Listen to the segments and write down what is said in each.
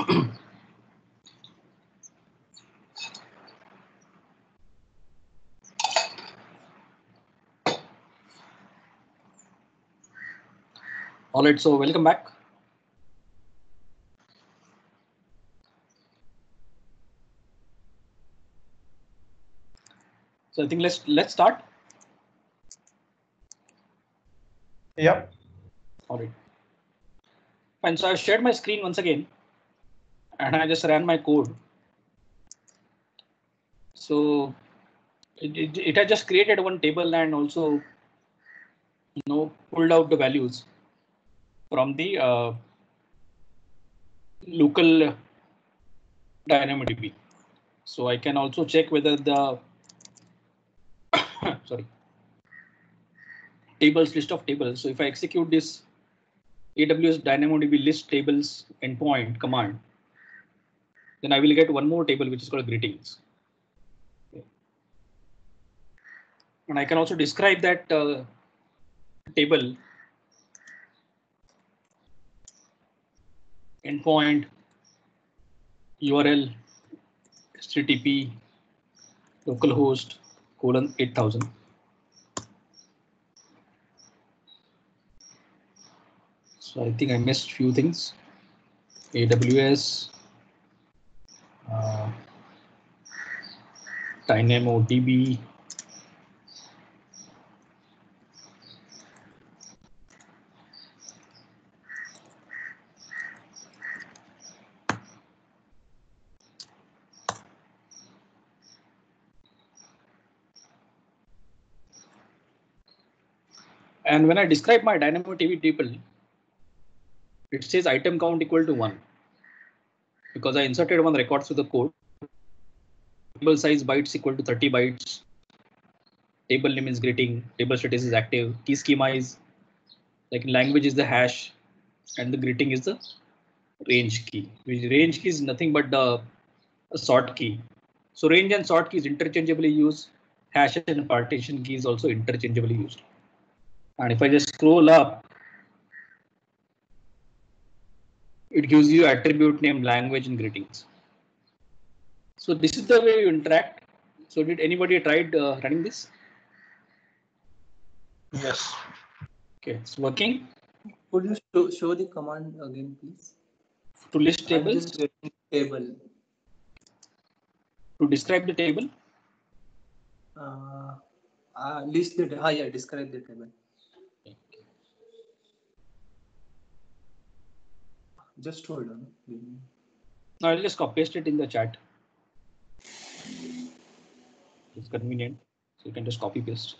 All right, so welcome back. So I think let's start. Yep. All right. Fine. So I've shared my screen once again, and I just ran my code. So it has just created one table and also pulled out the values from the local DynamoDB. So I can also check whether the sorry tables list of tables. So if I execute this AWS DynamoDB list tables endpoint command, then I will get one more table which is called greetings. Okay. And I can also describe that table endpoint URL HTTP localhost :8000. So I think I missed few things. AWS DynamoDB. And when I describe my DynamoDB table, it says item count equal to 1 because I inserted one record to the code. Table size bytes equal to 30 bytes. Table name is greeting. Table status is active. Key schema is like language is the hash, and the greeting is the range key. Which range key is nothing but the sort key. So range and sort keys interchangeably used. Hash and partition key is also interchangeably used. And if I just scroll up, it gives you attribute name, language, and greetings. So this is the way you interact. So did anybody tried running this? Yes. Okay, it's working. Could you show the command again, please? To list tables. I'm just getting table. To describe the table. List the yeah, describe the table. Just hold on. Now I'll just copy paste it in the chat. It's convenient, so you can just copy paste.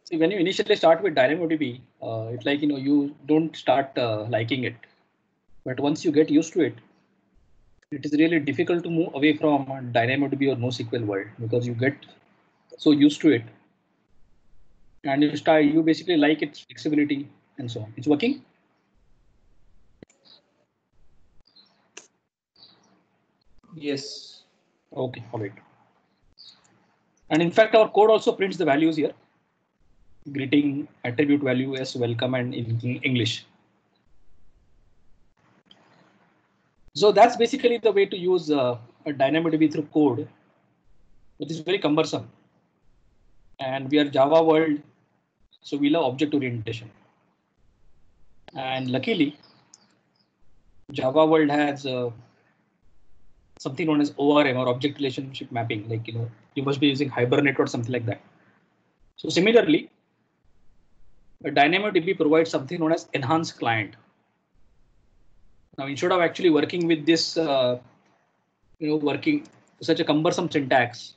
See, when you initially start with DynamoDB, it's like you don't start liking it, but once you get used to it, it is really difficult to move away from DynamoDB or NoSQL world because you get so used to it, and you basically like its flexibility and so on. It's working. Yes. Okay, all right. And in fact, our code also prints the values here. Greeting, attribute value as welcome, and in English. So that's basically the way to use a DynamoDB through code. It is very cumbersome. And we are Java world, so we love object orientation. And luckily, Java world has something known as ORM or object relationship mapping. Like you must be using Hibernate or something like that. So similarly, DynamoDB provides something known as enhanced client. Now, instead of actually working with this, working such a cumbersome syntax,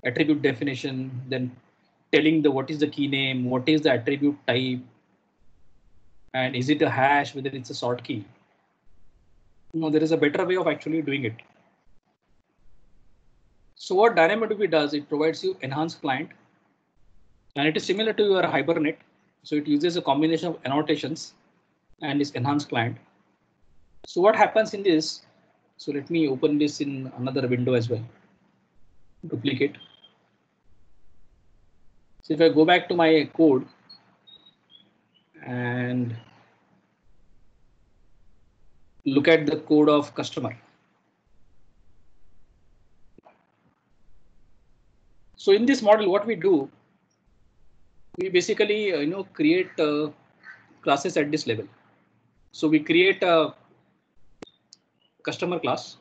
attribute definition, then telling what is the key name, what is the attribute type, and is it a hash, whether it's a sort key. There is a better way of actually doing it. So what DynamoDB does, it provides you enhanced client, and it is similar to your Hibernate. So it uses a combination of annotations and is enhanced client. So what happens in this? So let me open this in another window as well. Duplicate. So if I go back to my code and look at the code of customer. So in this model, what we do, we basically create classes at this level. So we create a customer class.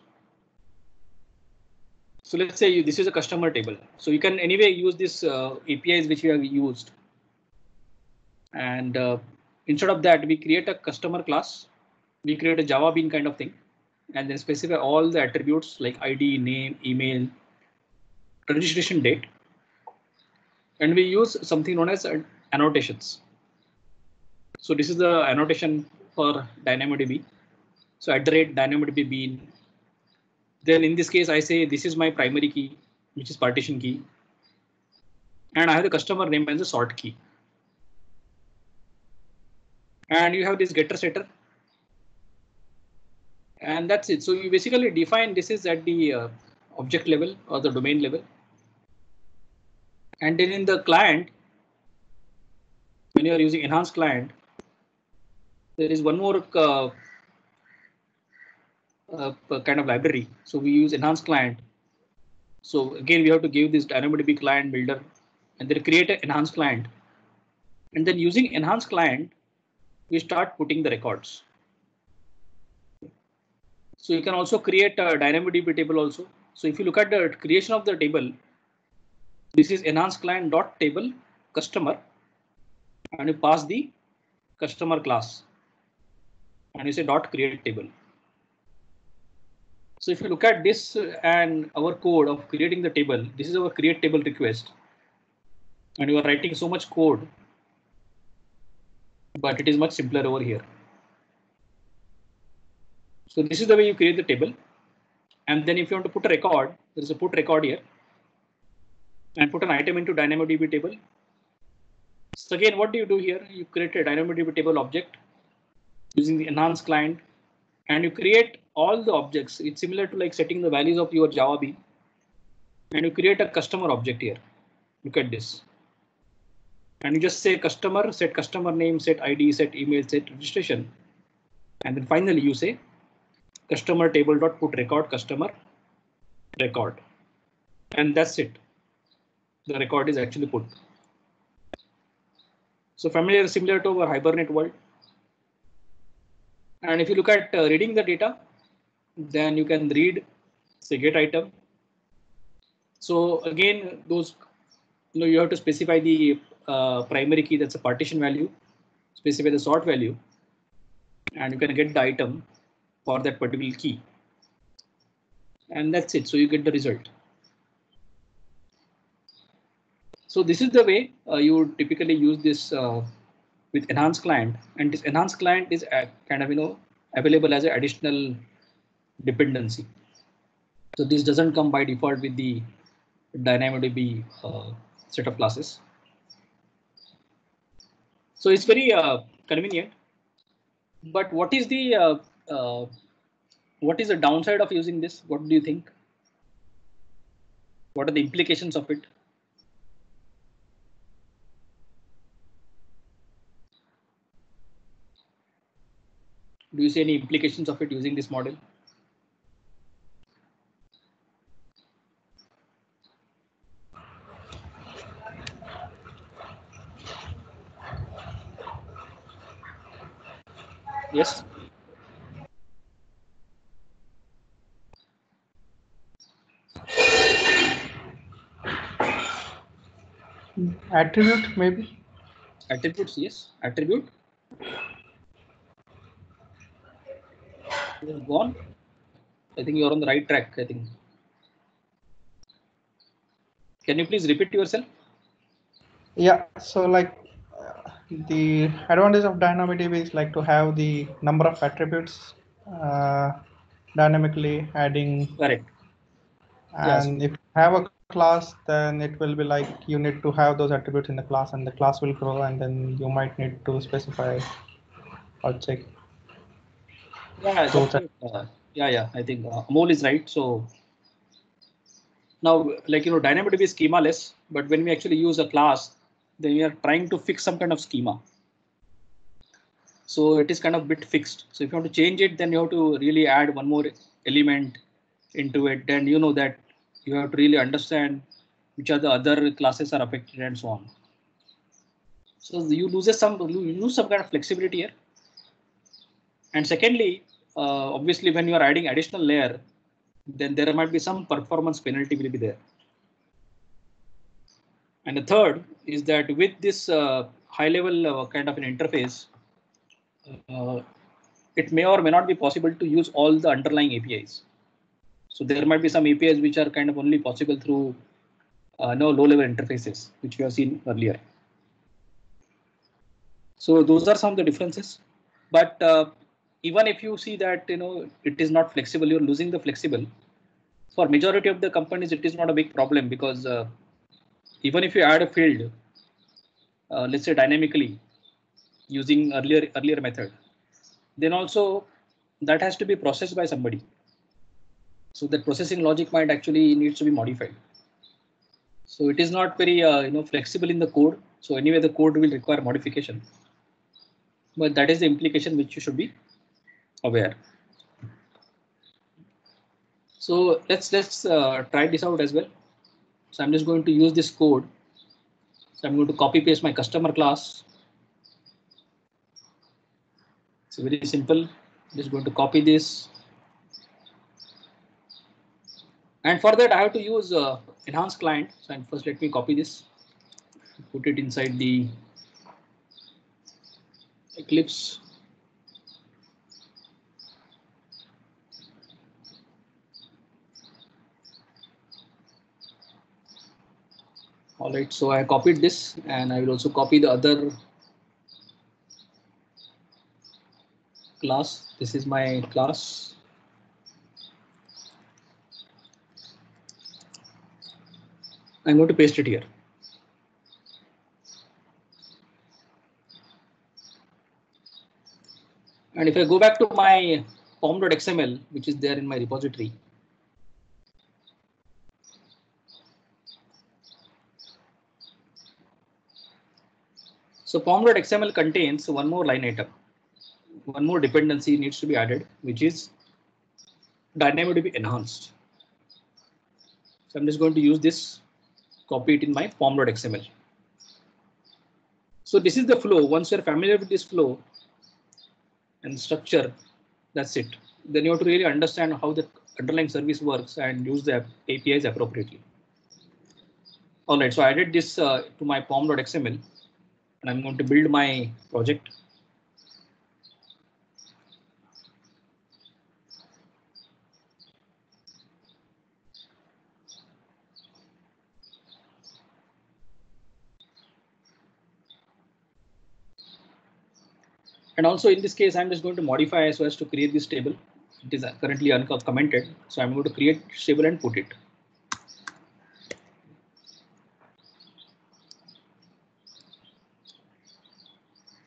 So let's say this is a customer table. So you can anyway use this APIs which we have used. And instead of that, we create a customer class. We create a Java Bean kind of thing, and then specify all the attributes like ID, name, email, registration date. And we use something known as annotations. So this is the annotation for DynamoDB. So @DynamoDB bean. Then in this case, I say this is my primary key, which is partition key. And I have the customer name as a sort key. And you have this getter setter. And that's it. So you basically define this is at the object level or the domain level. And then in the client, when you are using enhanced client, there is one more kind of library. So we use enhanced client. So again, we have to give this DynamoDB client builder and then create an enhanced client. And then using enhanced client, we start putting the records. So you can also create a DynamoDB table also. So if you look at the creation of the table, this is enhanced client dot table customer, and you pass the customer class, and you say dot create table. So if you look at this and our code of creating the table, this is our create table request, and you are writing so much code, but it is much simpler over here. So this is the way you create the table. And then if you want to put a record, there is a put record here, and put an item into DynamoDB table. So again, what do you do here? You create a DynamoDB table object using the enhanced client, and you create all the objects. It's similar to like setting the values of your Java Bean, and you create a customer object here. Look at this. And you just say customer, set customer name, set ID, set email, set registration. And then finally you say customer table dot put record customer record. And that's it. The record is actually put. So similar to our Hibernate world. And if you look at reading the data, then you can read, say, get item. So again, those, you have to specify the primary key, that's a partition value, specify the sort value, and you can get the item for that particular key. And that's it. So you get the result. So this is the way you would typically use this with enhanced client, and this enhanced client is kind of available as an additional dependency. So this doesn't come by default with the DynamoDB set of classes. So it's very convenient. But what is the downside of using this? What do you think? What are the implications of it? Do you see any implications of it using this model? Yes. Attribute maybe. Attributes, yes. Attribute. It is gone. I think you're on the right track. I think. Can you please repeat yourself? Yeah. So like the advantage of DynamoDB is like to have the number of attributes dynamically adding. Correct. And if you have a class, then it will be like you need to have those attributes in the class, and the class will grow, and then you might need to specify or check. Yeah, So that's right. Yeah, I think Amol is right. So now, like, DynamoDB is schema-less, but when we actually use a class, then we are trying to fix some kind of schema. So it is kind of bit fixed. So if you want to change it, then you have to really add one more element into it. Then you know that you have to really understand which are the other classes are affected and so on. So you lose some kind of flexibility here. And secondly, obviously, when you are adding additional layer, then there might be some performance penalty will be there. And the third is that with this high level kind of an interface, uh, it may or may not be possible to use all the underlying APIs. So there might be some APIs which are kind of only possible through no low level interfaces, which we have seen earlier. So those are some of the differences. But even if you see that it is not flexible, you're losing the flexible. For majority of the companies, it is not a big problem because even if you add a field, let's say dynamically using earlier method, then also that has to be processed by somebody. So that processing logic might actually needs to be modified. So it is not very flexible in the code. So anyway, the code will require modification. But that is the implication which you should be aware. So let's try this out as well. So I'm just going to use this code. So I'm going to copy paste my customer class. It's very simple. I'm just going to copy this. And for that, I have to use enhanced client. So first, let me copy this, put it inside the Eclipse. All right, so I copied this and I will also copy the other class. This is my class. I'm going to paste it here. And if I go back to my pom.xml, which is there in my repository, so pom.xml contains one more line item. One more dependency needs to be added, which is DynamoDB enhanced. So I'm just going to use this, copy it in my pom.xml. So this is the flow. Once you're familiar with this flow and structure, that's it. Then you have to really understand how the underlying service works and use the APIs appropriately. All right, so I added this to my pom.xml and I'm going to build my project. And also in this case, I'm just going to modify so as to create this table. It is currently uncommented. So I'm going to create table and put it.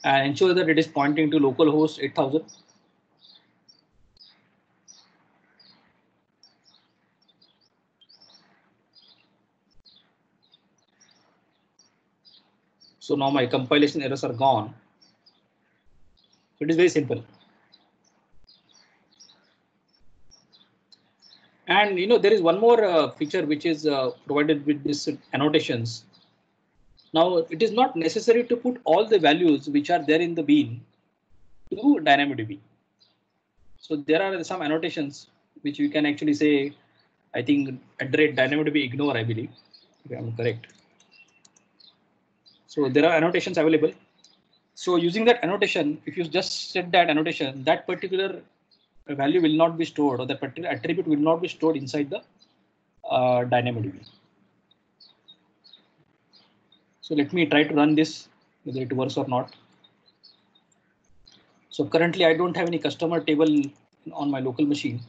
And ensure that it is pointing to localhost 8000. So now my compilation errors are gone. So it is very simple. And there is one more feature which is provided with this annotations. Now it is not necessary to put all the values which are there in the bean to DynamoDB. So there are some annotations which we can actually say, I think @DynamoDB ignore, I believe, if I'm correct. So there are annotations available. So using that annotation, if you just set that annotation, that particular value will not be stored, or that particular attribute will not be stored inside the DynamoDB. So let me try to run this, whether it works or not. So currently I don't have any customer table on my local machine.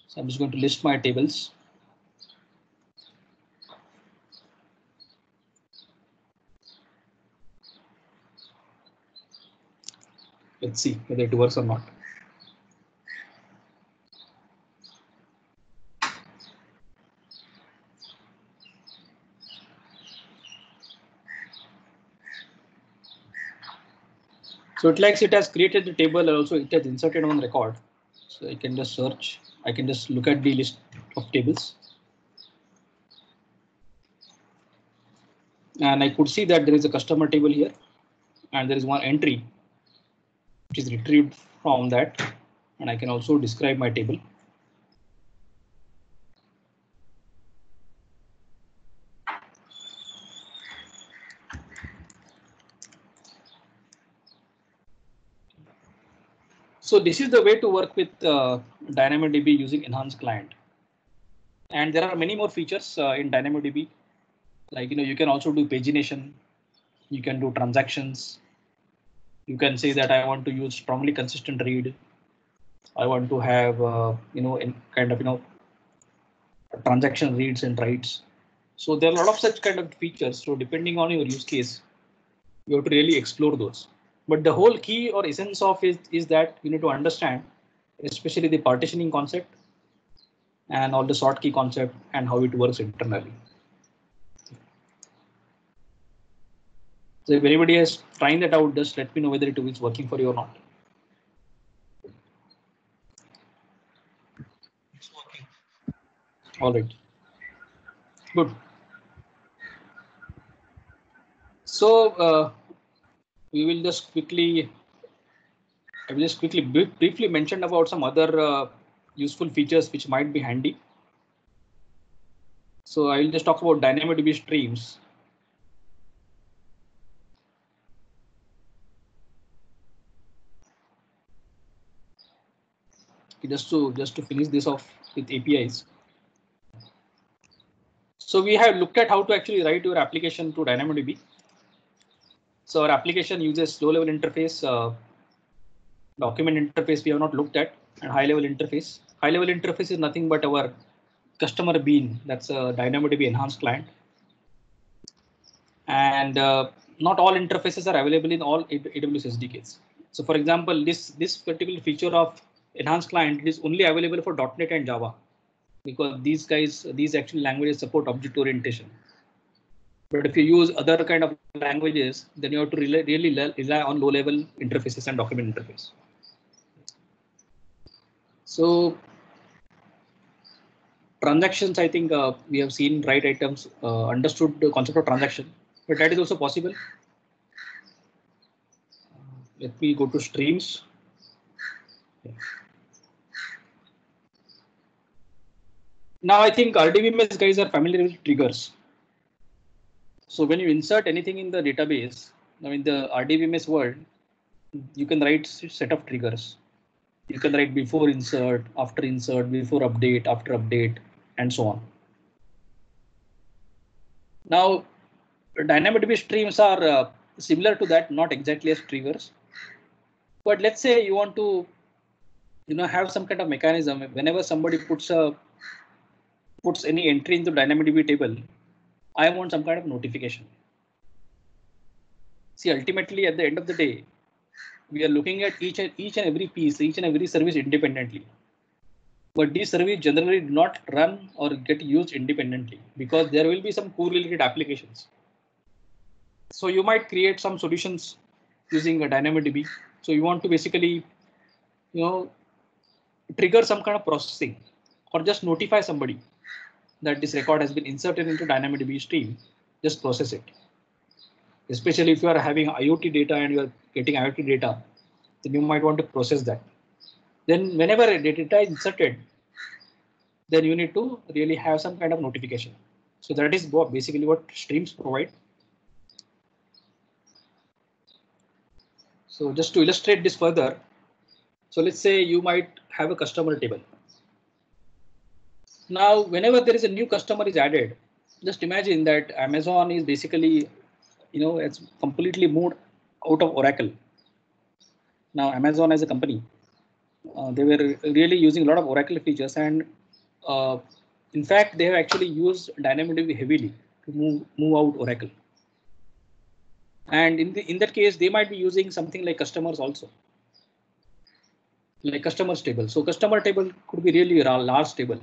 So I'm just going to list my tables. Let's see whether it works or not. So it likes it has created the table and also it has inserted one record. So I can just search. I can just look at the list of tables. And I could see that there is a customer table here and there is one entry which is retrieved from that. And I can also describe my table. So this is the way to work with DynamoDB using Enhanced Client. And there are many more features in DynamoDB. Like, you can also do pagination. You can do transactions. You can say that I want to use strongly consistent read. I want to have, transaction reads and writes. So there are a lot of such kind of features. So depending on your use case, you have to really explore those. But the whole key or essence of it is that you need to understand, especially the partitioning concept and all the sort key concept and how it works internally. So if anybody is trying that out, just let me know whether it is working for you or not. It's working. All right. Good. So we will just quickly, I will just quickly briefly mention about some other useful features which might be handy. So I will just talk about DynamoDB streams. Just to finish this off with APIs. So we have looked at how to actually write your application to DynamoDB. So our application uses low-level interface, document interface we have not looked at, and high-level interface. High-level interface is nothing but our customer bean. That's a DynamoDB enhanced client. And not all interfaces are available in all AWS SDKs. So for example, this particular feature of enhanced client is only available for .NET and Java, because these actual languages support object orientation. But if you use other kind of languages, then you have to really rely on low-level interfaces and document interface. So transactions, I think we have seen write items, understood the concept of transaction, but that is also possible. Let me go to streams. Now I think RDBMS guys are familiar with triggers. So when you insert anything in the database, now in the RDBMS world, you can write set of triggers. You can write before insert, before update, after update, and so on. Now, DynamoDB streams are similar to that, not exactly as triggers. But let's say you want to, have some kind of mechanism. Whenever somebody puts any entry into DynamoDB table, I want some kind of notification. See, ultimately, at the end of the day, we are looking at each and every piece, each and every service independently. But these services generally do not run or get used independently because there will be some correlated applications. So you might create some solutions using a DynamoDB. So you want to basically, trigger some kind of processing or just notify somebody that this record has been inserted into DynamoDB stream. Just process it. Especially if you are having IoT data and you are getting IoT data, then you might want to process that. Then whenever data is inserted, then you need to really have some kind of notification. So that is basically what streams provide. So just to illustrate this further, so let's say you might have a customer table. Now, whenever there is a new customer is added, just imagine that Amazon is basically, it's completely moved out of Oracle. Now, Amazon as a company, they were really using a lot of Oracle features, and in fact, they have actually used DynamoDB heavily to move out Oracle. And in that case, they might be using something like customers also. like customers table. So customer table could be really a large table.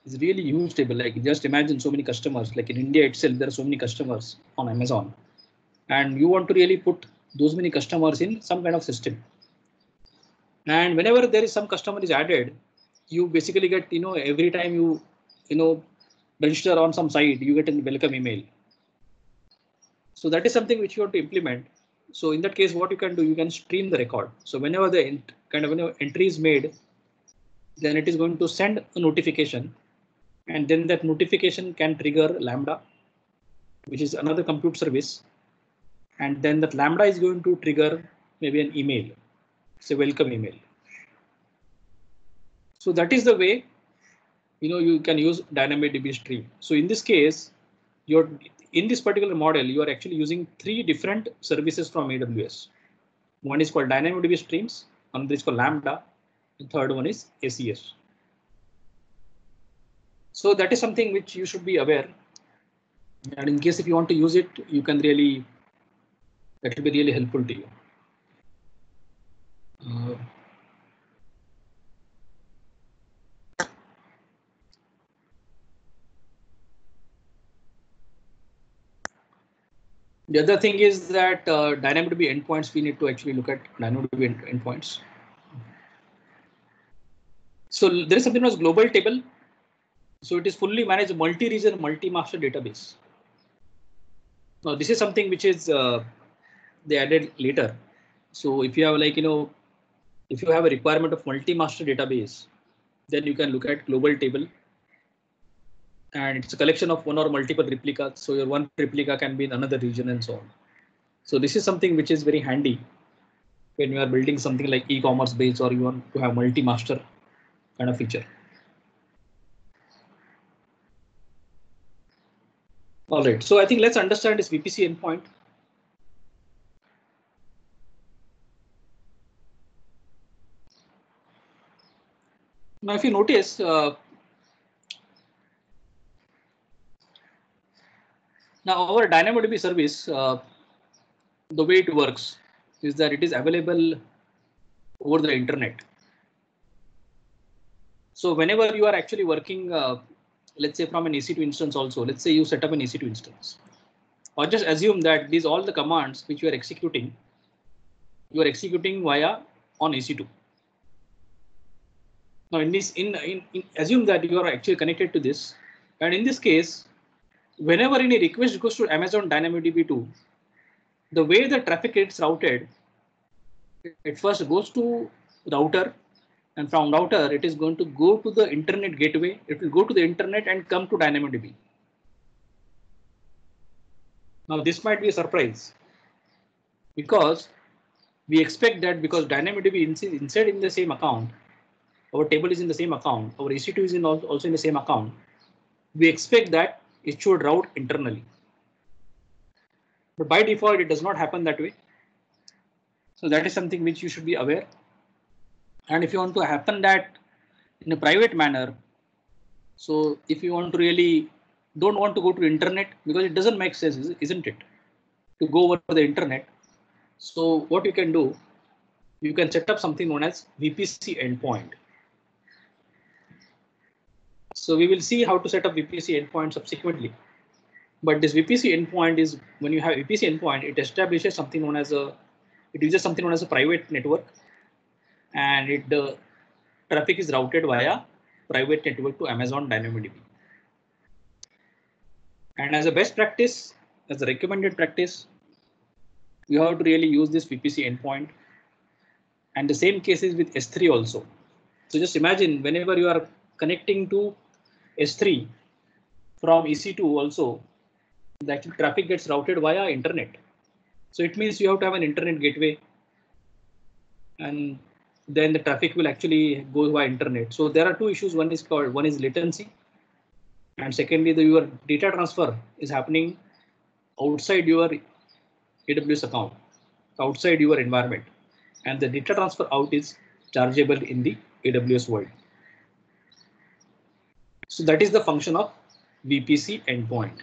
It's really huge table. Like just imagine so many customers. Like in India itself, there are so many customers on Amazon, and you want to really put those many customers in some kind of system. And whenever there is some customer is added, you basically get, every time you register on some site, you get a welcome email. So that is something which you want to implement. So in that case, what you can do, you can stream the record. So whenever the kind of entry is made, then it is going to send a notification, and then that notification can trigger Lambda, which is another compute service, and then that Lambda is going to trigger maybe an email. It's a welcome email. So that is the way you can use DynamoDB stream. So in this case, in this particular model, you are actually using 3 different services from AWS. One is called DynamoDB Streams, another is called Lambda, the third one is ACS. So that is something which you should be aware. And in case if you want to use it, you can really, that will be really helpful to you. The other thing is that DynamoDB endpoints, we need to actually look at DynamoDB endpoints. So there is something known as global table. So it is fully managed multi-region, multi-master database. Now this is something which is they added later. So if you have if you have a requirement of multi-master database, then you can look at global table. And it's a collection of one or multiple replicas. So your one replica can be in another region and so on. So this is something which is very handy when you are building something like e-commerce based, or you want to have multi-master kind of feature. All right, so I think let's understand this VPC endpoint. Now, if you notice, now our DynamoDB service, the way it works is that it is available over the internet. So whenever you are actually working, let's say from an EC2 instance also, let's say you set up an EC2 instance, or just assume that these all the commands which you are executing via on EC2. Now in this, assume that you are actually connected to this, and in this case, whenever any request goes to Amazon DynamoDB 2, the way the traffic gets routed, it first goes to router, and from router it is going to go to the internet gateway. It will go to the internet and come to DynamoDB. Now this might be a surprise, because we expect that because DynamoDB inside in the same account, our table is in the same account, our EC2 is also in the same account, we expect that it should route internally. But by default, it does not happen that way. So that is something which you should be aware. And if you want to happen that in a private manner, so if you want to really don't want to go to internet, because it doesn't make sense, isn't it, to go over the internet. So what you can do, you can set up something known as VPC endpoint. So we will see how to set up VPC endpoint subsequently. But this VPC endpoint is, when you have VPC endpoint, it establishes something known as it uses something known as a private network, and the traffic is routed via private network to Amazon DynamoDB. And as a best practice, as a recommended practice, you have to really use this VPC endpoint. And the same case is with S3 also. So just imagine whenever you are connecting to S3 from EC2 also, the actual traffic gets routed via internet. So it means you have to have an internet gateway, and then the traffic will actually go via internet. So there are two issues. One is latency, and secondly, your data transfer is happening outside your AWS account, outside your environment, and the data transfer out is chargeable in the AWS world. So that is the function of VPC endpoint.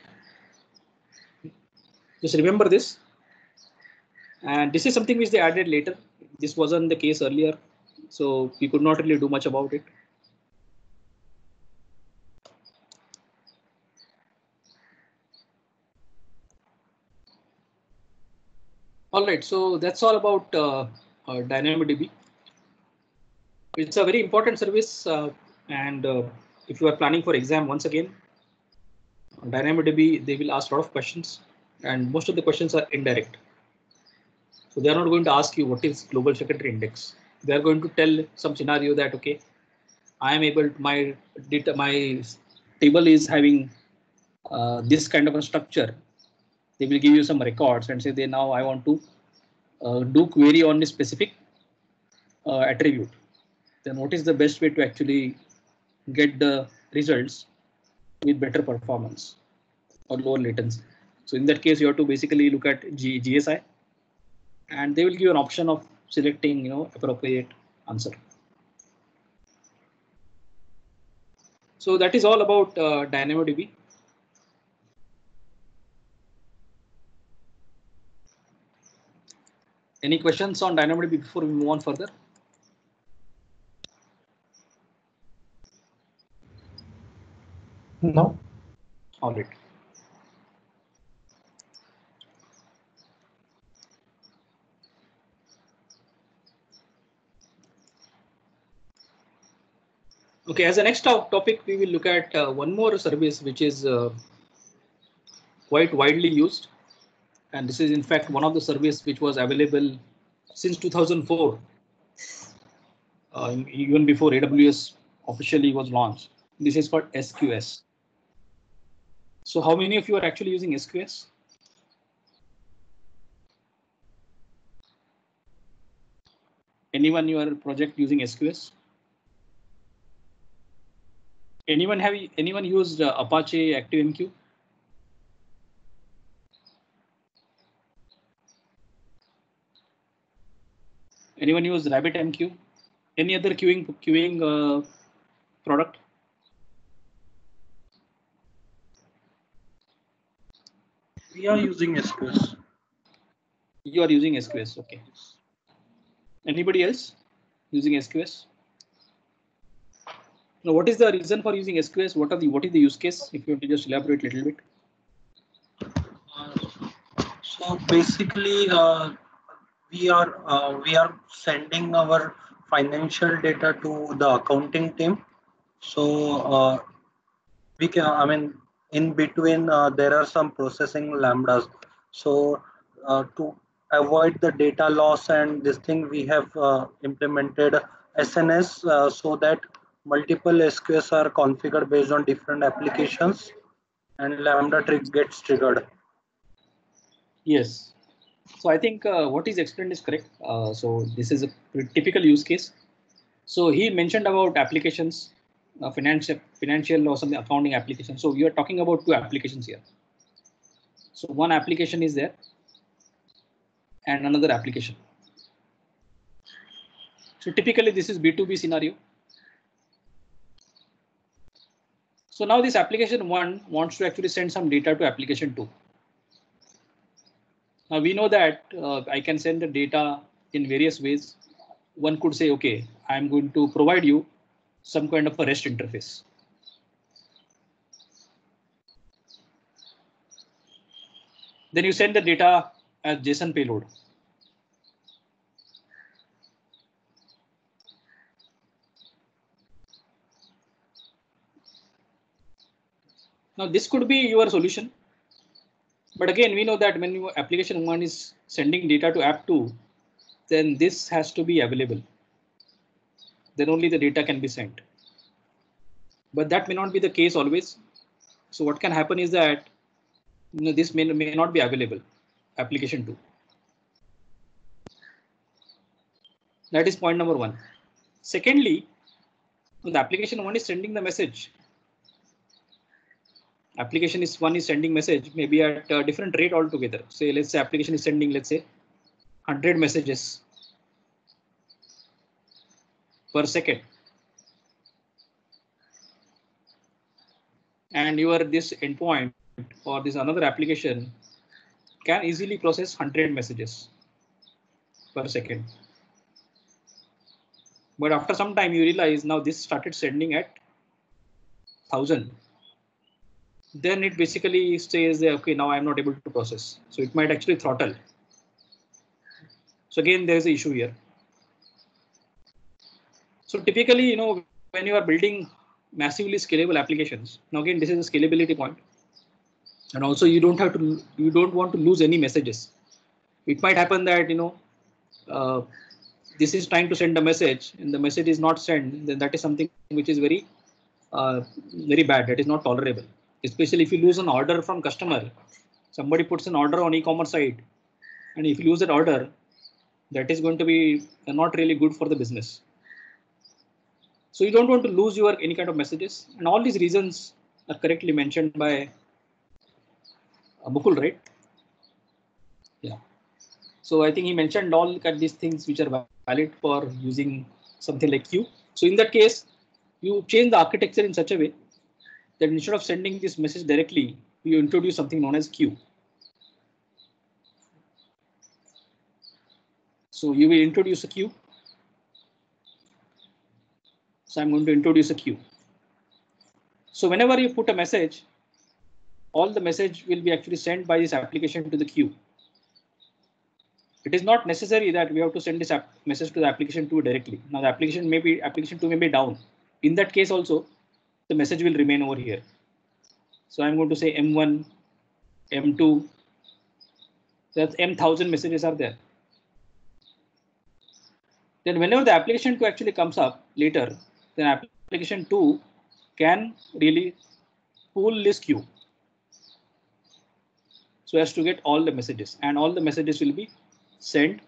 Just remember this. And this is something which they added later. This wasn't the case earlier. so we could not really do much about it. All right, so that's all about DynamoDB. It's a very important service, and if you are planning for exam, once again, DynamoDB, they will ask a lot of questions, and most of the questions are indirect. So they are not going to ask you what is global secondary index. They are going to tell some scenario that, okay, I am able to, my table is having this kind of a structure. They will give you some records and say, now I want to do query on a specific attribute. Then what is the best way to actually get the results with better performance or lower latency? So in that case, you have to basically look at GSI, and they will give you an option of selecting, appropriate answer. So that is all about DynamoDB. Any questions on DynamoDB before we move on further? No. All right. Okay, as a next topic, we will look at one more service which is quite widely used. And this is in fact one of the services which was available since 2004, even before AWS officially was launched. This is called SQS. So how many of you are actually using SQS? Anyone in your project using SQS? Anyone used Apache ActiveMQ? Anyone use RabbitMQ? Any other queuing product? We are using SQS. You are using SQS, okay. Anybody else using SQS? Now, what is the reason for using SQS? What is the use case? If you want to just elaborate a little bit. So basically, we are sending our financial data to the accounting team. So we can, I mean, in between there are some processing lambdas. So to avoid the data loss and this thing, we have implemented SNS so that multiple SQS are configured based on different applications, and lambda gets triggered. Yes. So I think what is explained is correct. So this is a typical use case. So he mentioned about applications, financial or something accounting application. So you are talking about two applications here. So one application is there and another application. So typically this is B2B scenario. So now this application one wants to actually send some data to application two. Now we know that I can send the data in various ways. One could say, okay, I'm going to provide you some kind of a REST interface. Then you send the data as JSON payload. Now this could be your solution. But again, we know that when your application one is sending data to app two, then this has to be available. Then only the data can be sent. But that may not be the case always. So what can happen is that this may not be available, application two. That is point number one. Secondly, the application one is sending the message. Application is one is sending message maybe at a different rate altogether. Say, let's say application is sending, let's say 100 messages per second. And this endpoint or this another application can easily process 100 messages per second. But after some time you realize now this started sending at 1000. Then it basically says that, okay, now I'm not able to process. So it might actually throttle. So again, there is an issue here. So typically, you know, when you are building massively scalable applications, now again, this is a scalability point. And also you don't want to lose any messages. It might happen that, you know, this is trying to send a message and the message is not sent, then that is something which is very bad. That is not tolerable. Especially if you lose an order from customer, somebody puts an order on e-commerce site, and if you lose that order, that is going to be not really good for the business. So you don't want to lose your any kind of messages, and all these reasons are correctly mentioned by Mukul, right? Yeah. So I think he mentioned all these things which are valid for using something like queue. So in that case, you change the architecture in such a way that instead of sending this message directly, you introduce something known as queue. So you will introduce a queue. So I'm going to introduce a queue. So whenever you put a message, all the message will be actually sent by this application to the queue. It is not necessary that we have to send this message to the application 2 directly. Now the application 2 may be down. In that case also, the message will remain over here. So I'm going to say M1, M2. That's M1000 messages are there. Then whenever the application 2 actually comes up later, then application 2 can really pull this queue so as to get all the messages, and all the messages will be sent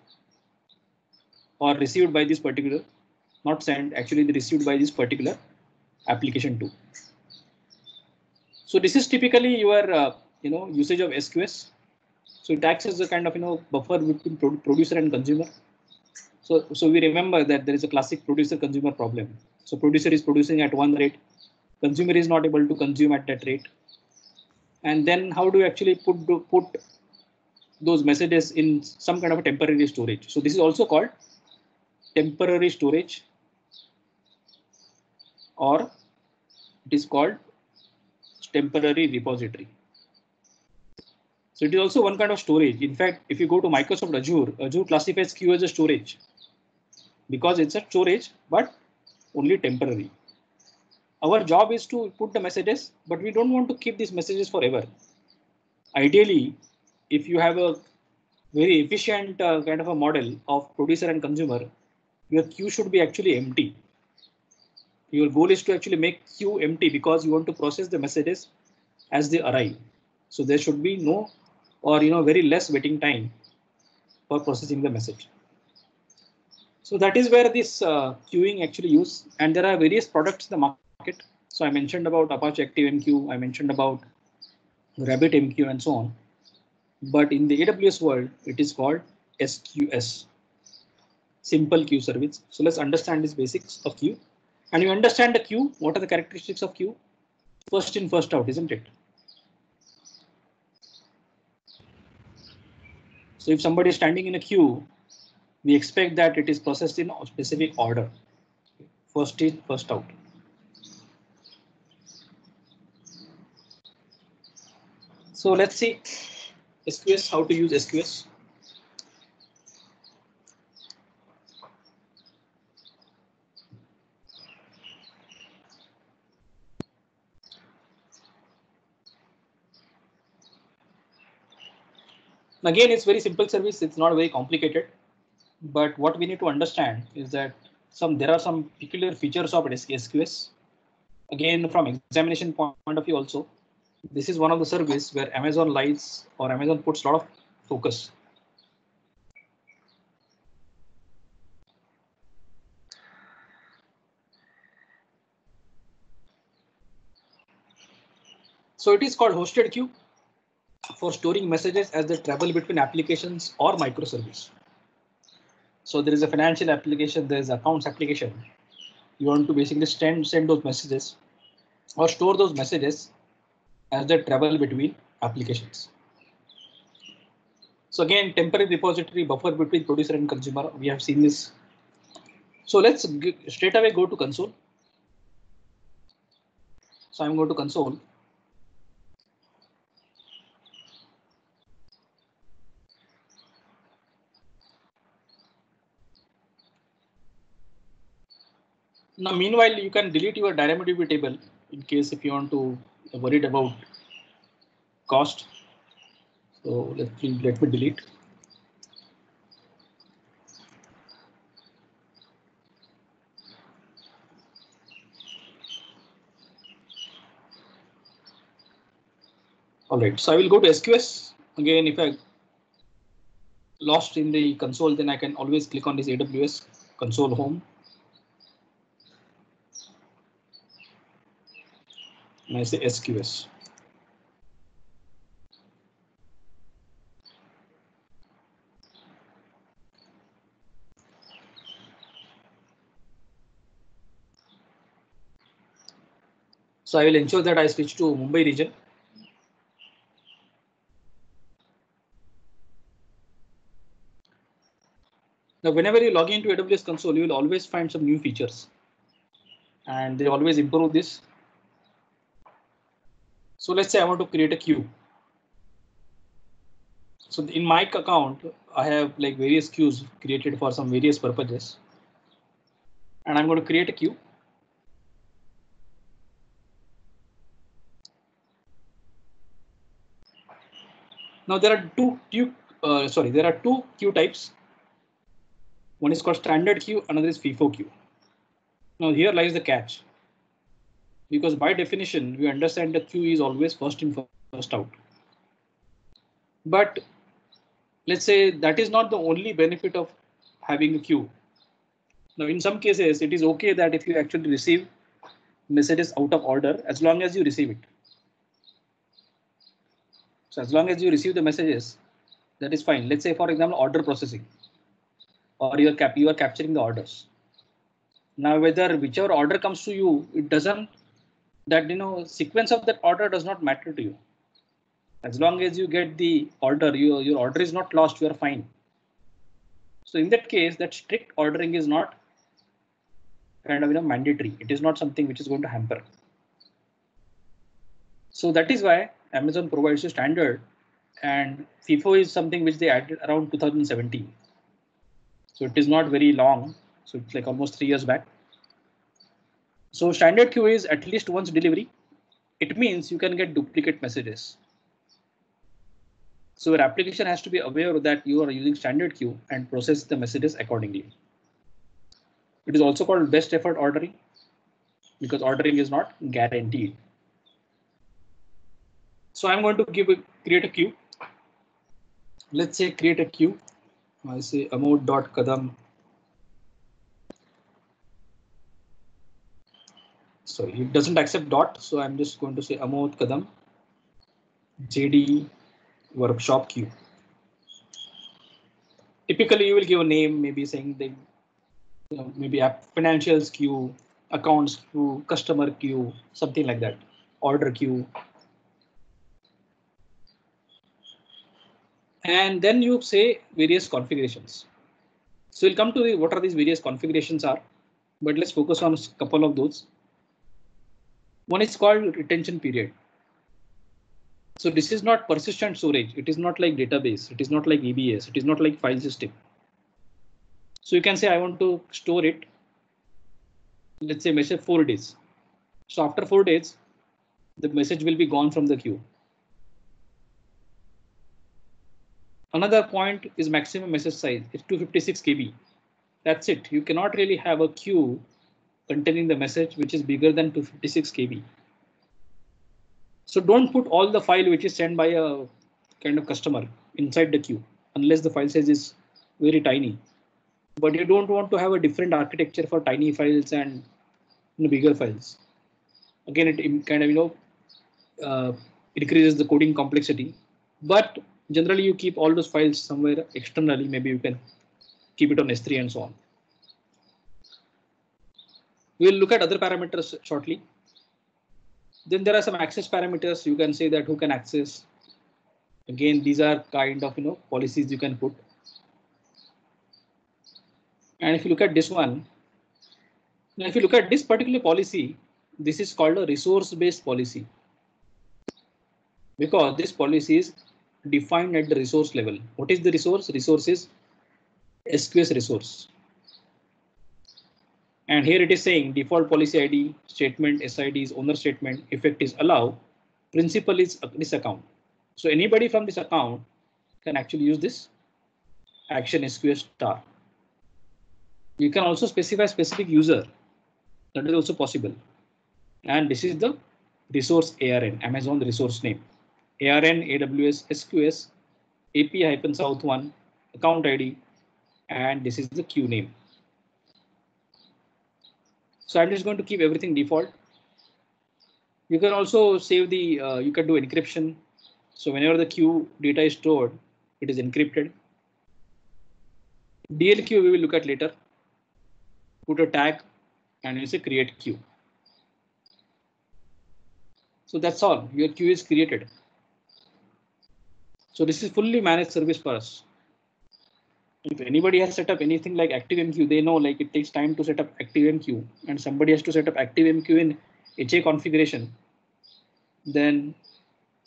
or received by this particular, not sent, actually received by this particular application 2. So this is typically your usage of SQS. So it acts as a kind of buffer between producer and consumer. So we remember that there is a classic producer-consumer problem. So producer is producing at one rate, consumer is not able to consume at that rate. And then how do you actually put those messages in some kind of a temporary storage? So this is also called temporary storage, or it is called temporary repository. So it is also one kind of storage. In fact, if you go to Microsoft Azure classifies queue as a storage because it's a storage, but only temporary. Our job is to put the messages, but we don't want to keep these messages forever. Ideally, if you have a very efficient kind of a model of producer and consumer, your queue should be actually empty. Your goal is to actually make queue empty because you want to process the messages as they arrive. So there should be no or very less waiting time for processing the message. So that is where this queuing actually used, and there are various products in the market. So I mentioned about Apache ActiveMQ, I mentioned about RabbitMQ and so on. But in the AWS world, it is called SQS, Simple Queue Service. So let's understand these basics of queue. And you understand the queue, what are the characteristics of queue? First in, first out, isn't it? So if somebody is standing in a queue, we expect that it is processed in a specific order. First in, first out. So let's see SQS, how to use SQS. Again, it's very simple service. It's not very complicated. But what we need to understand is that there are some peculiar features of SQS. Again, from examination point of view also, this is one of the service where Amazon lies or Amazon puts a lot of focus. So it is called hosted queue for storing messages as they travel between applications or microservice. So there is a financial application, there is accounts application. You want to basically send those messages or store those messages as they travel between applications. So again, temporary repository, buffer between producer and consumer. We have seen this So let's straight away go to console. So I'm going to console. Now, meanwhile, you can delete your DynamoDB table in case if you want to worried about cost. So let me delete. All right, so I will go to SQS again. If I lost in the console, then I can always click on this AWS console home. And I say SQS. So I will ensure that I switch to Mumbai region. Now, whenever you log into AWS console, you will always find some new features, and they always improve this. So let's say I want to create a queue. So in my account, I have like various queues created for some various purposes, and I'm going to create a queue. Now there are two queue types. One is called standard queue, another is FIFO queue. Now here lies the catch, because by definition we understand the queue is always first in first out. But let's say that is not the only benefit of having a queue. Now in some cases it is okay that if you actually receive messages out of order, as long as you receive it. So as long as you receive the messages, that is fine. Let's say for example order processing, or you are capturing the orders. Now whether whichever order comes to you, it doesn't, that sequence of that order does not matter to you. As long as you get the order, your order is not lost, you are fine. So in that case, that strict ordering is not kind of mandatory. It is not something which is going to hamper. So that is why Amazon provides a standard, and FIFO is something which they added around 2017. So it is not very long. So it's like almost 3 years back. So standard queue is at least once delivery. It means you can get duplicate messages. So your application has to be aware that you are using standard queue and process the messages accordingly. It is also called best effort ordering, because ordering is not guaranteed. So I'm going to create a queue. Let's say create a queue. I say amod.kadam. So it doesn't accept dot. So I'm just going to say amod kadam JD workshop queue. Typically you will give a name, maybe saying the maybe app financials queue, accounts queue, customer queue, something like that, order queue. And then you say various configurations. So we'll come to what are these various configurations are, but let's focus on a couple of those. One is called retention period. So this is not persistent storage. It is not like database. It is not like EBS. It is not like file system. So you can say I want to store it. Let's say message 4 days. So after 4 days, the message will be gone from the queue. Another point is maximum message size. It's 256 KB. That's it. You cannot really have a queue containing the message which is bigger than 256 KB. So don't put all the file which is sent by a kind of customer inside the queue unless the file size is very tiny. But you don't want to have a different architecture for tiny files and bigger files. Again, it kind of increases the coding complexity. But generally, you keep all those files somewhere externally. Maybe you can keep it on S3 and so on. We'll look at other parameters shortly. Then there are some access parameters. You can say that who can access. Again, these are kind of policies you can put. And if you look at this one, Now, if you look at this particular policy, this is called a resource-based policy because this policy is defined at the resource level. What is the resource? Resource is SQS resource. And here it is saying default policy ID, statement, SID is owner statement, effect is allow, principal is this account. So anybody from this account can actually use this action SQS star. You can also specify specific user. That is also possible. And this is the resource ARN, Amazon resource name. ARN, AWS, SQS, API-South1, account ID, and this is the queue name. So I'm just going to keep everything default. You can also save the, you can do encryption. So whenever the queue data is stored, it is encrypted. DLQ we will look at later. Put a tag and you say create queue. So that's all, your queue is created. So this is fully managed service for us. If anybody has set up anything like ActiveMQ, they know like it takes time to set up ActiveMQ and somebody has to set up ActiveMQ in HA configuration. Then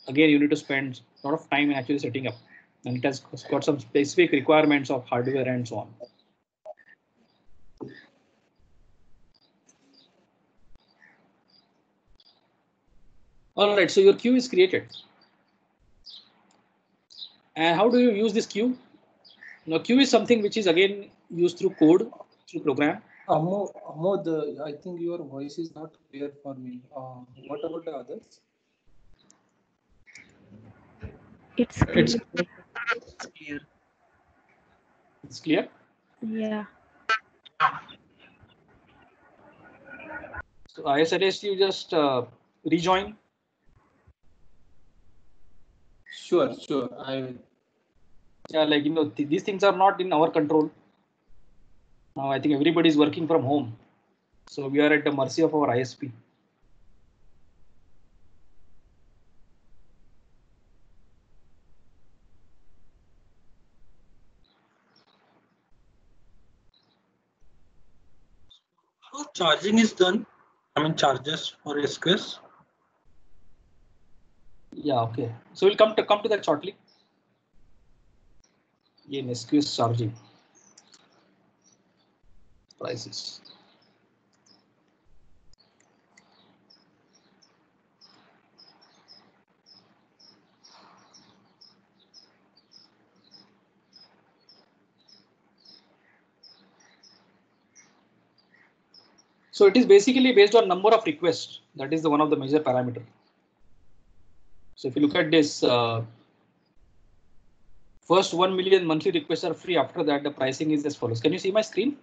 again, you need to spend a lot of time in actually setting up, and it has got some specific requirements of hardware and so on. All right, so your queue is created. And how do you use this queue? Now, queue is something which is again used through code, through program. Amod, I think your voice is not clear for me. What about the others? It's clear. It's clear. It's clear. Yeah. So I suggest you just rejoin. Sure, I will. Yeah, like these things are not in our control. Now I think everybody is working from home, so we are at the mercy of our ISP. How charging is done? I mean, charges for SQS. Yeah, okay. So we'll come to that shortly. In SQS charging prices. So it is basically based on number of requests. That is the one of the major parameter. So if you look at this, first 1 million monthly requests are free. After that, the pricing is as follows. Can you see my screen?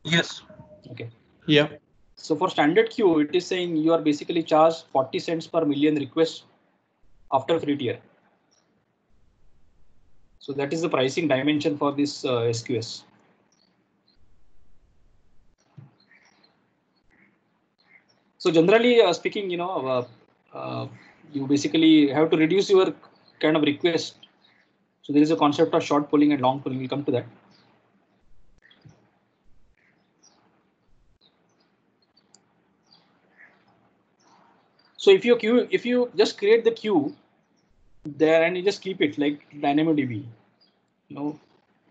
Yes. Okay. Yeah. So for standard queue, it is saying you are basically charged 40 cents per million requests after free tier. So that is the pricing dimension for this SQS. So generally speaking, you basically have to reduce your kind of request. So there is a concept of short polling and long polling. We'll come to that. So if you just create the queue there and you just keep it like DynamoDB, in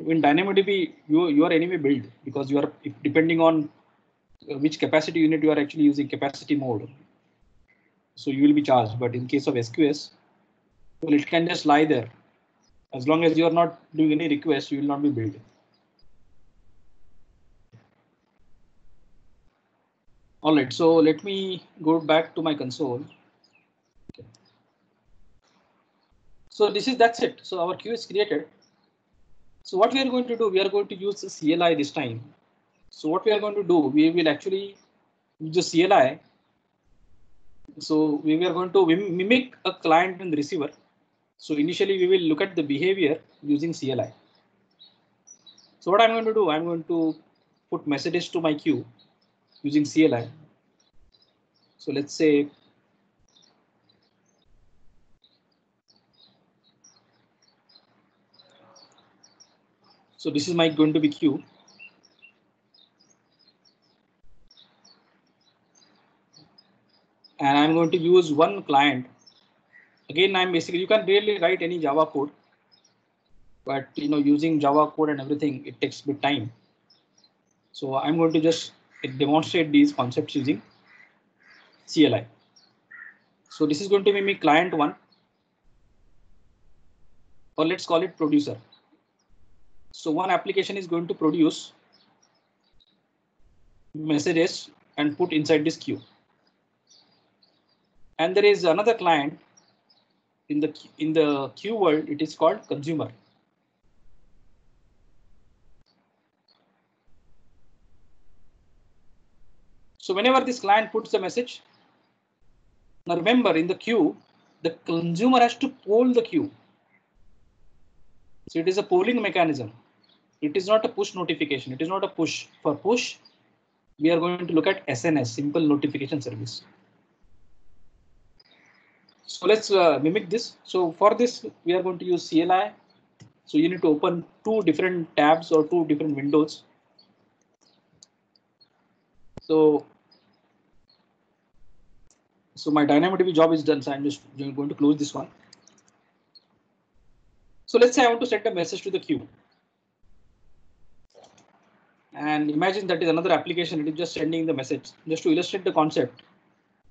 DynamoDB you are anyway built because you are depending on which capacity unit you are actually using, capacity mode. So you will be charged. But in case of SQS, well, it can just lie there. As long as you are not doing any requests, you will not be billed. All right, so let me go back to my console. Okay. So that's it. So our queue is created. So what we are going to do, we are going to use the CLI this time. So what we are going to do, we will actually use the CLI. So we are going to mimic a client and receiver. So initially we will look at the behavior using CLI. So what I'm going to do, I'm going to put messages to my queue using CLI. So let's say so this is my going to be queue. going to use one client. Again, I'm basically, you can really write any Java code, but using Java code and everything, it takes a bit time. So I'm going to just demonstrate these concepts using CLI. So this is going to be my client one, or let's call it producer. So one application is going to produce messages and put inside this queue. And there is another client in the queue world. It is called consumer. So whenever this client puts the message, now remember in the queue, the consumer has to poll the queue. So it is a polling mechanism. It is not a push notification. It is not a push. For push, we are going to look at SNS, simple notification service. So let's mimic this. So for this, we are going to use CLI. So you need to open two different tabs or two different windows. So my DynamoDB job is done. So I'm just going to close this one. So let's say I want to send a message to the queue. And imagine that is another application. It is just sending the message. Just to illustrate the concept,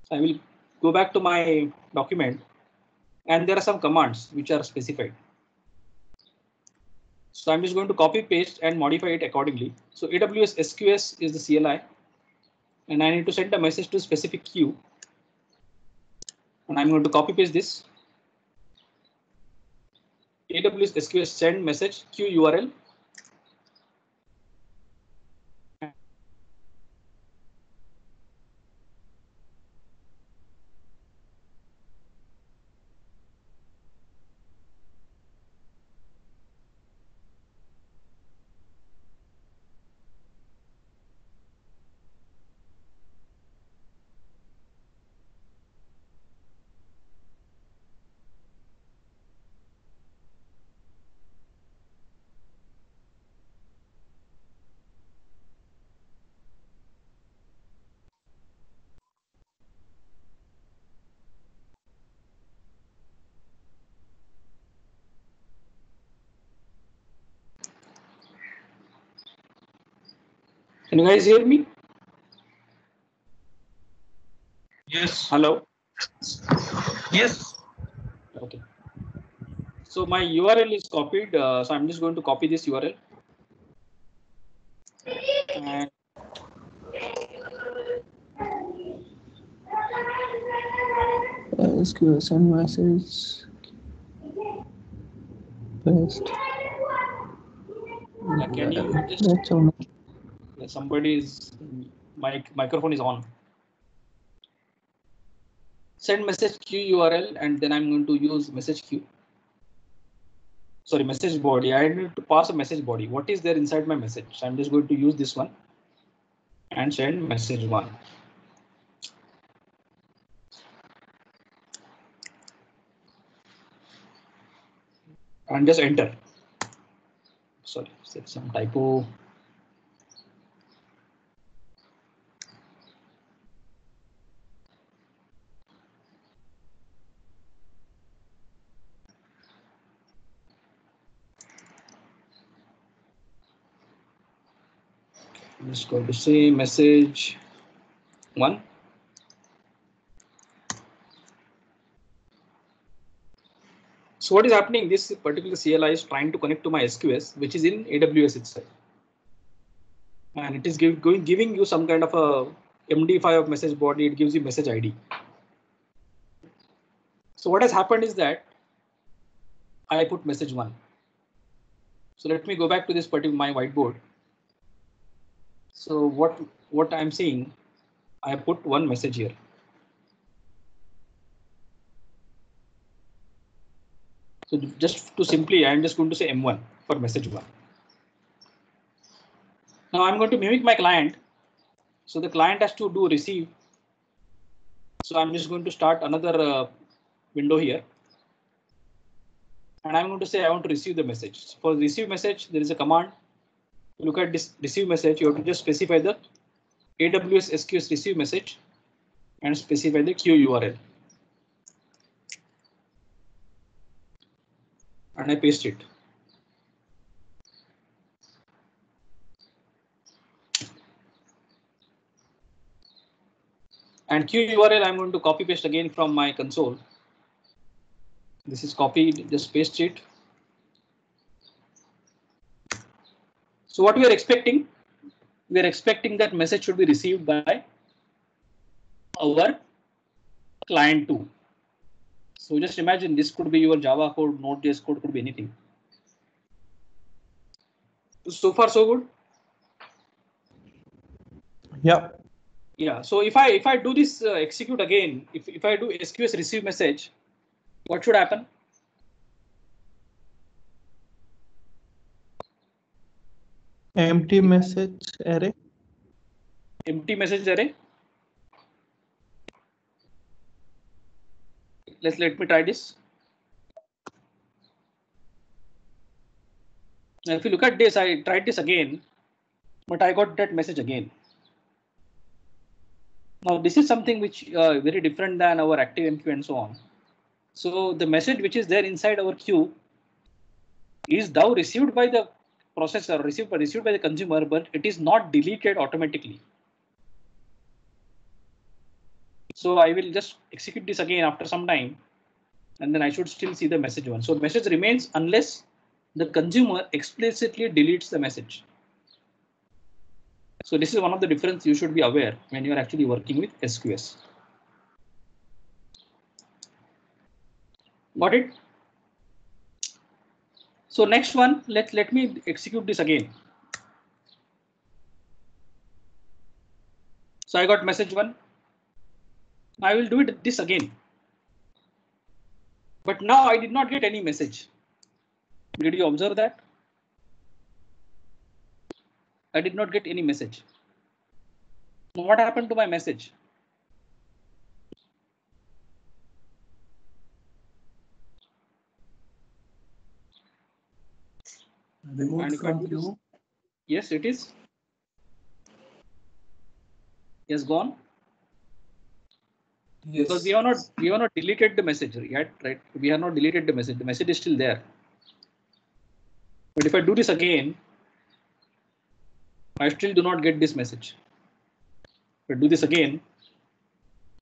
I will go back to my document. And there are some commands which are specified. So I'm just going to copy, paste, and modify it accordingly. So AWS SQS is the CLI. And I need to send a message to a specific queue. And I'm going to copy paste this. AWS SQS send message queue URL. Can you guys hear me? Yes. Hello. Yes. Okay. So my URL is copied. So I'm just going to copy this URL. And SQL send message. Paste. can you just? That's all. Somebody's microphone is on. Send message queue URL, and then I'm going to use message queue. Sorry, message body. I need to pass a message body. What is there inside my message? So I'm just going to use this one and send message one. And just enter. Sorry, set some typo. I'm just going to say message one. So what is happening? This particular CLI is trying to connect to my SQS, which is in AWS itself. And it is giving you some kind of a MD5 of message body. It gives you message ID. So what has happened is that I put message one. So let me go back to this particular my whiteboard. So what I'm seeing, I put one message here. So just to simply, I'm just going to say M1 for message one. Now I'm going to mimic my client. So the client has to do receive. So I'm just going to start another window here. And I'm going to say I want to receive the message. So for receive message, there is a command. Look at this receive message. You have to just specify the AWS SQS receive message. and specify the queue URL. And I paste it. And queue URL I'm going to copy paste again from my console. This is copied, just paste it. So what we are expecting? We are expecting that message should be received by our client 2. So just imagine this could be your Java code, Node.js code, could be anything. So far so good. Yeah. Yeah. So if I do this execute again, if I do SQS receive message, what should happen? Empty message array. Empty message array. Let me try this. Now, if you look at this, I tried this again, but I got that message again. Now this is something which very different than our ActiveMQ and so on. So the message which is there inside our queue is now received by the processor, received by the consumer, but it is not deleted automatically. So I will just execute this again after some time, and then I should still see the message one. So message remains unless the consumer explicitly deletes the message. So this is one of the difference you should be aware when you are actually working with SQS. Got it? So next one, let me execute this again. So I got message one. I will do it this again. But now I did not get any message. Did you observe that? I did not get any message. Now what happened to my message? Removed from queue. Yes, it is. Yes, gone. Yes. Because we have not deleted the message yet, right? We have not deleted the message. The message is still there. But if I do this again, I still do not get this message. If I do this again,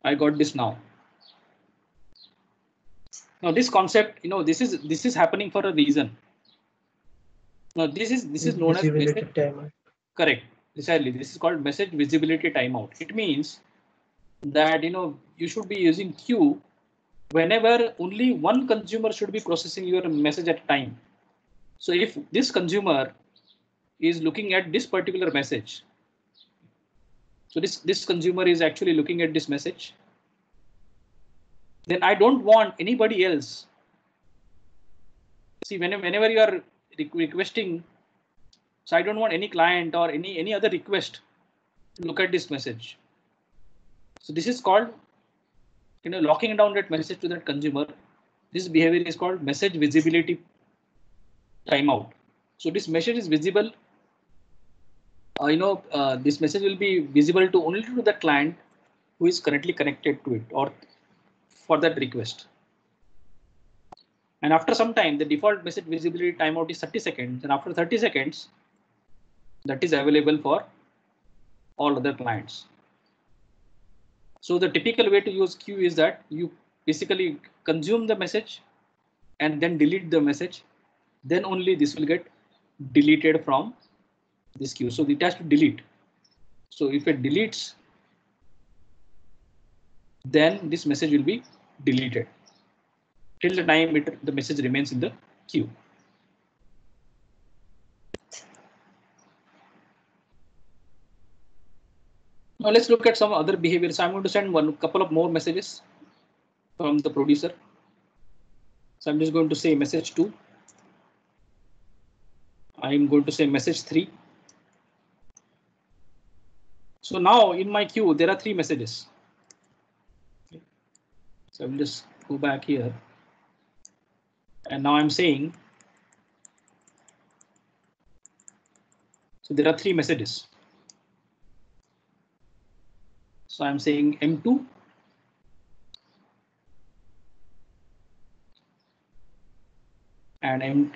I got this now. Now this concept, this is happening for a reason. Now this is known as message timeout. Correct. Precisely. This is called message visibility timeout. It means that you should be using queue whenever only one consumer should be processing your message at a time. So if this consumer is looking at this particular message, so this consumer is actually looking at this message, then I don't want anybody else. See, whenever you are requesting, so I don't want any client or any other request to look at this message. So this is called locking down that message to that consumer. This behavior is called message visibility timeout. So this message is visible. This message will be visible to only to the client who is currently connected to it or for that request. And after some time, the default message visibility timeout is 30 seconds. And after 30 seconds, that is available for all other clients. So the typical way to use queue is that you basically consume the message and then delete the message. Then only this will get deleted from this queue. So it has to delete. So if it deletes, then this message will be deleted till the time the message remains in the queue. Now let's look at some other behaviors. I'm going to send one couple of more messages from the producer. So I'm just going to say message 2. I'm going to say message 3. So now in my queue, there are 3 messages. So I'll just go back here. And now I'm saying, so there are 3 messages. So I'm saying M2 and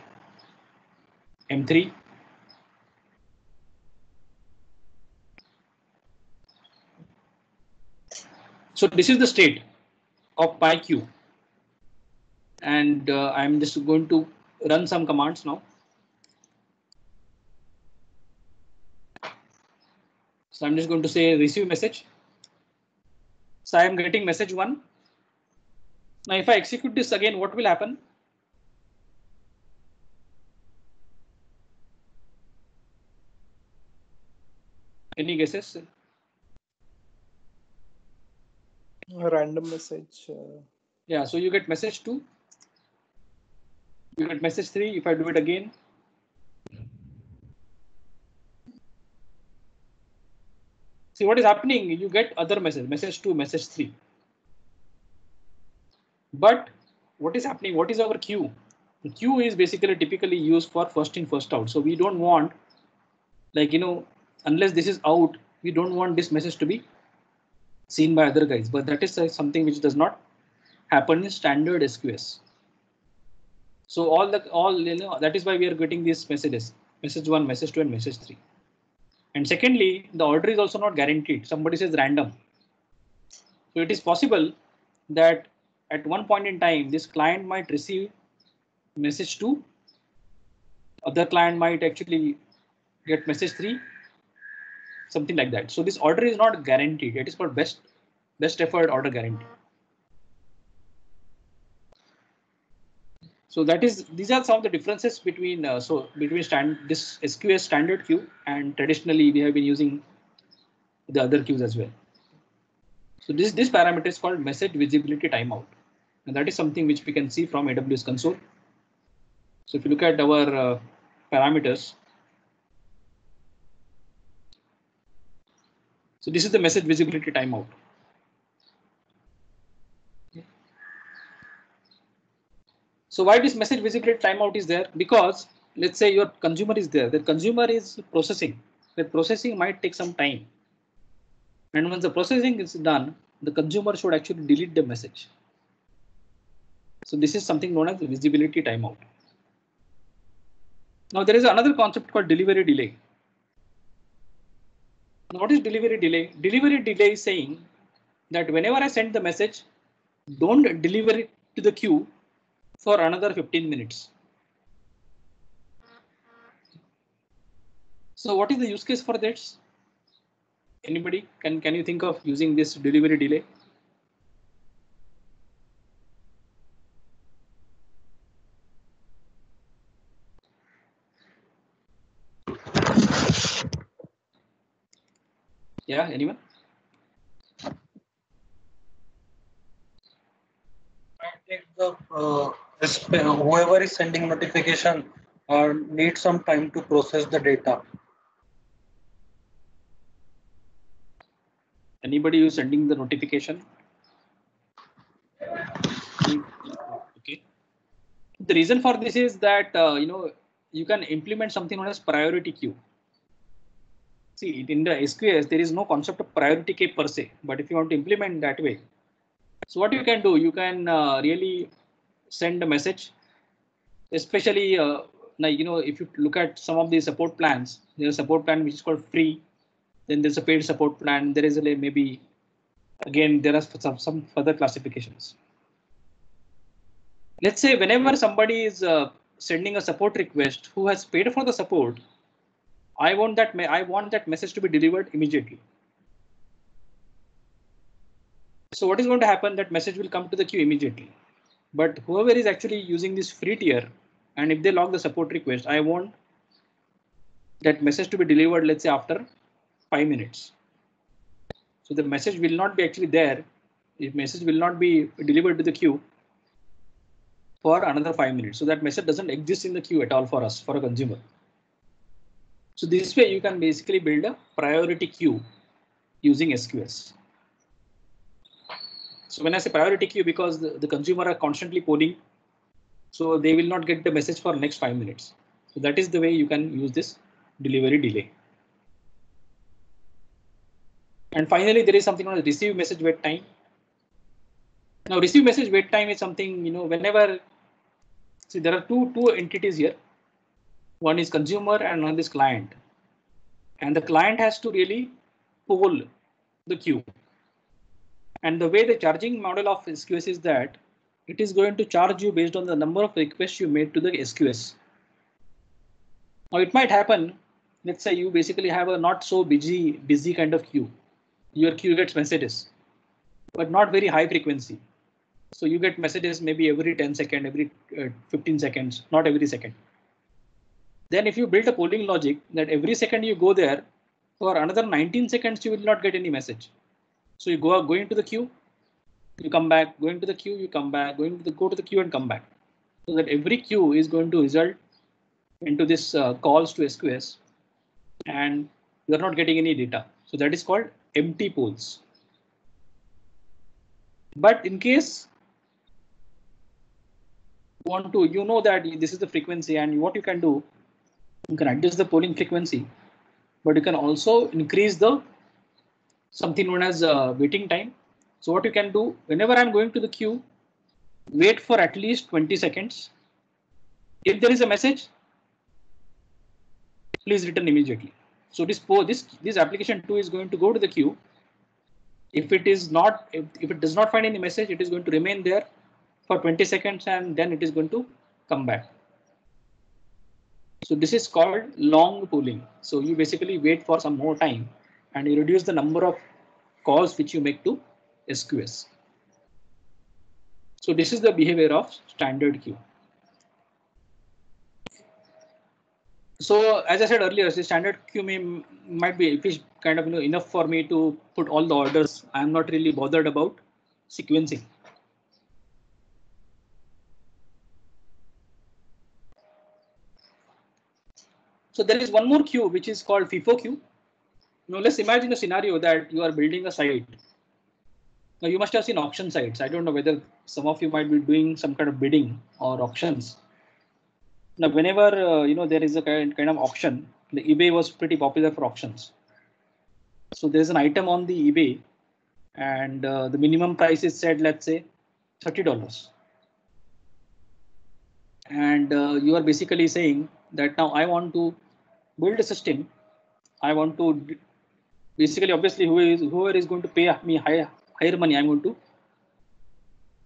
M3. So this is the state of PyQ. And I'm just going to run some commands now. So I'm just going to say receive message. So I am getting message 1. Now if I execute this again, what will happen? Any guesses? A random message. Yeah, so you get message 2. You get message 3 if I do it again. See what is happening, you get other message, message 2, message 3. But what is happening, what is our queue? The queue is basically typically used for first in, first out. So we don't want, like, unless this is out, we don't want this message to be seen by other guys. But that is something which does not happen in standard SQS. So that is why we are getting these messages, message 1, message 2, and message 3. And secondly, the order is also not guaranteed. Somebody says random. So it is possible that at one point in time, this client might receive message 2. Other client might actually get message 3, something like that. So this order is not guaranteed. It is called best effort order guarantee. So these are some of the differences between this SQS standard queue, and traditionally we have been using the other queues as well. So this parameter is called message visibility timeout, and that is something which we can see from AWS console. So if you look at our parameters, so this is the message visibility timeout. So why this message visibility timeout is there? Because let's say your consumer is there. The consumer is processing. The processing might take some time. And once the processing is done, the consumer should actually delete the message. So this is something known as visibility timeout. Now there is another concept called delivery delay. Now, what is delivery delay? Delivery delay is saying that whenever I send the message, don't deliver it to the queue for another 15 minutes. So what is the use case for this? Anybody can you think of using this delivery delay? Yeah, anyone? I think whoever is sending notification needs some time to process the data. Anybody who's sending the notification? Okay. The reason for this is that you can implement something known as priority queue. See, in the SQS there is no concept of priority queue per se, but if you want to implement that way, so what you can do, you can really send a message, especially if you look at some of the support plans, there's a support plan which is called free. Then there's a paid support plan. There is maybe, again, there are some further classifications. Let's say whenever somebody is sending a support request who has paid for the support, I want that message to be delivered immediately. So what is going to happen? That message will come to the queue immediately. But whoever is actually using this free tier, and if they log the support request, I want that message to be delivered, let's say after 5 minutes. So the message will not be actually there. The message will not be delivered to the queue for another 5 minutes. So that message doesn't exist in the queue at all for us, for a consumer. So this way you can basically build a priority queue using SQS. So when I say priority queue, because the consumer are constantly polling, so they will not get the message for next 5 minutes. So that is the way you can use this delivery delay. And finally, there is something called receive message wait time. Now, receive message wait time is something, whenever See, there are two entities here. One is consumer and one is client. And the client has to really poll the queue. And the way the charging model of SQS is that it is going to charge you based on the number of requests you made to the SQS. Now it might happen, let's say you basically have a not so busy kind of queue. Your queue gets messages, but not very high frequency. So you get messages maybe every 10 seconds, every 15 seconds, not every second. Then if you build a polling logic that every second you go there, for another 19 seconds, you will not get any message. So you go into the queue, you come back, going to the queue, you come back, go to the queue and come back. So that every queue is going to result into this calls to SQS, and you are not getting any data. So that is called empty polls. But in case you want to, you know that this is the frequency, and what you can do, you can adjust the polling frequency, but you can also increase the something known as waiting time. So what you can do, whenever I'm going to the queue, wait for at least 20 seconds. If there is a message, please return immediately. So this application 2 is going to go to the queue. If it does not find any message, it is going to remain there for 20 seconds and then it is going to come back. So this is called long polling. So you basically wait for some more time and you reduce the number of calls which you make to SQS. So this is the behavior of standard queue. So as I said earlier, the standard queue might be kind of enough for me to put all the orders. I'm not really bothered about sequencing. So there is one more queue which is called FIFO queue. Now let's imagine a scenario that you are building a site. Now you must have seen auction sites. I don't know whether some of you might be doing some kind of bidding or auctions. Now whenever there is a kind of auction, the eBay was pretty popular for auctions. So there's an item on the eBay and the minimum price is set, let's say $30. And you are basically saying that now I want to build a system. I want to basically, obviously, whoever is going to pay me higher money, I'm going to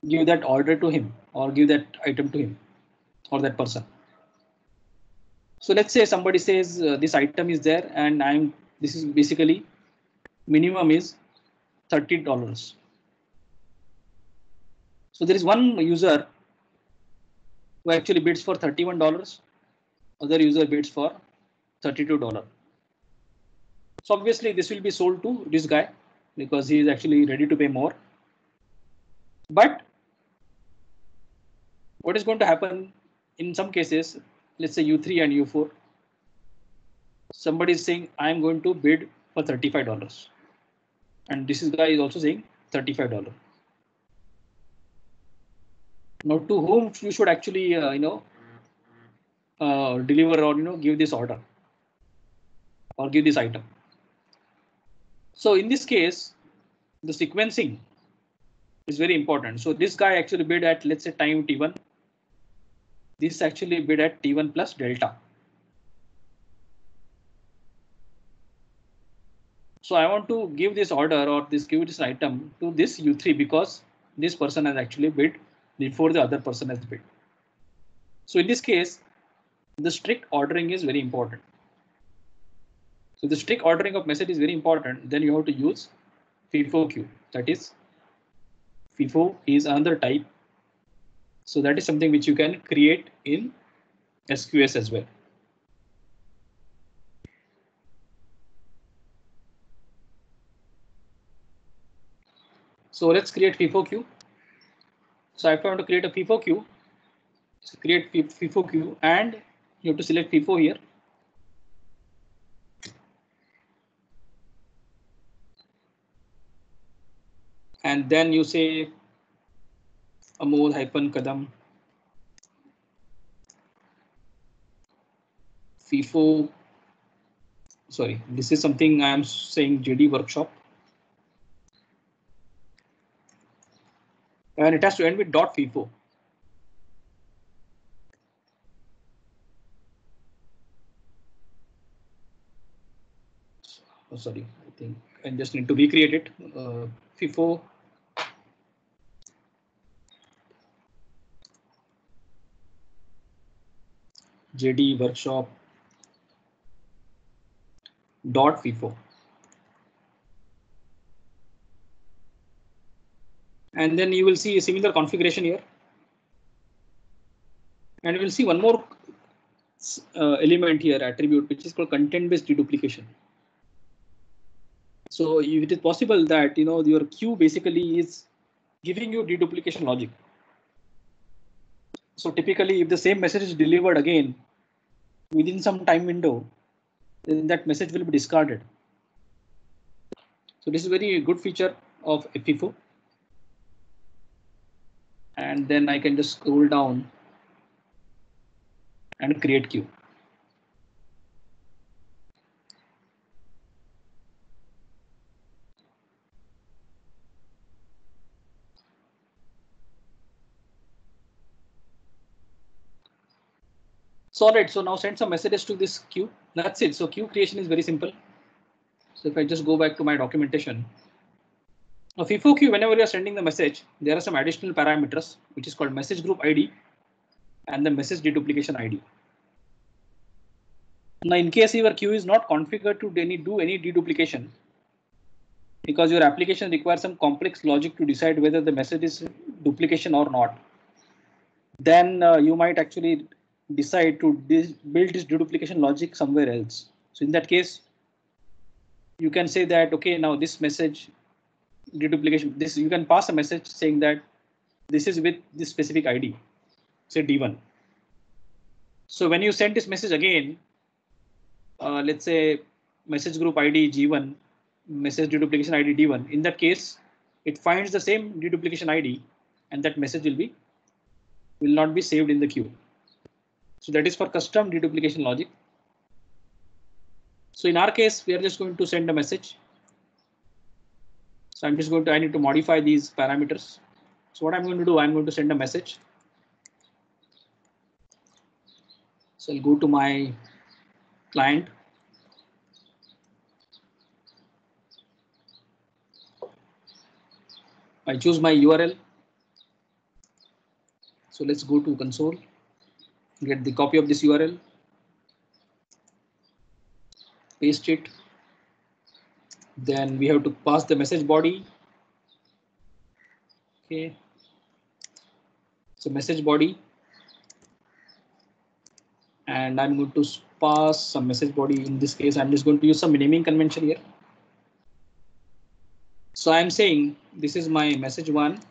give that order to him or give that item to him or that person. So let's say somebody says this item is there and this is basically minimum is $30. So there is one user who actually bids for $31. Other user bids for $32. So obviously this will be sold to this guy because he is actually ready to pay more. But what is going to happen in some cases, let's say U3 and U4, somebody is saying I'm going to bid for $35. And this guy is also saying $35. Now to whom you should actually deliver or give this order or give this item. So in this case, the sequencing is very important. So this guy actually bid at, let's say, time T1. This actually bid at T1 plus delta. So I want to give this order or give this item to this U3 because this person has actually bid before the other person has bid. So in this case, the strict ordering is very important. So the strict ordering of message is very important. Then you have to use FIFO queue. That is, FIFO is another type. So that is something which you can create in SQS as well. So let's create FIFO queue. So if I want to create a FIFO queue, so create FIFO queue and you have to select FIFO here. And then you say Amod-Kadam FIFO. Sorry, this is something I am saying JD workshop. And it has to end with .FIFO. Oh, sorry, I think I just need to recreate it. FIFO JD workshop dot FIFO. And then you will see a similar configuration here. And we'll see one more element here, attribute, which is called content-based deduplication. So if it is possible that your queue basically is giving you deduplication logic. So typically, if the same message is delivered again within some time window, then that message will be discarded. So this is a very good feature of FIFO. And then I can just scroll down and create queue. So all right, so now send some messages to this queue. That's it. So queue creation is very simple. So if I just go back to my documentation, now FIFO queue, whenever you're sending the message, there are some additional parameters, which is called message group ID and the message deduplication ID. Now, in case your queue is not configured to do any deduplication, because your application requires some complex logic to decide whether the message is duplication or not, then you might actually decide to build this deduplication logic somewhere else. So in that case, you can say that, okay, now this message deduplication, this you can pass a message saying that this is with this specific ID, say D1. So when you send this message again, let's say message group ID G1, message deduplication ID D1. In that case, it finds the same deduplication ID, and that message will not be saved in the queue. So that is for custom deduplication logic. So in our case, we are just going to send a message. So I need to modify these parameters. So what I'm going to do, I'm going to send a message. So I'll go to my client. I choose my URL. So let's go to console, get the copy of this URL, paste it. Then we have to pass the message body. Okay. So message body. And I'm going to pass some message body. In this case, I'm just going to use some naming convention here. So I'm saying this is my message one.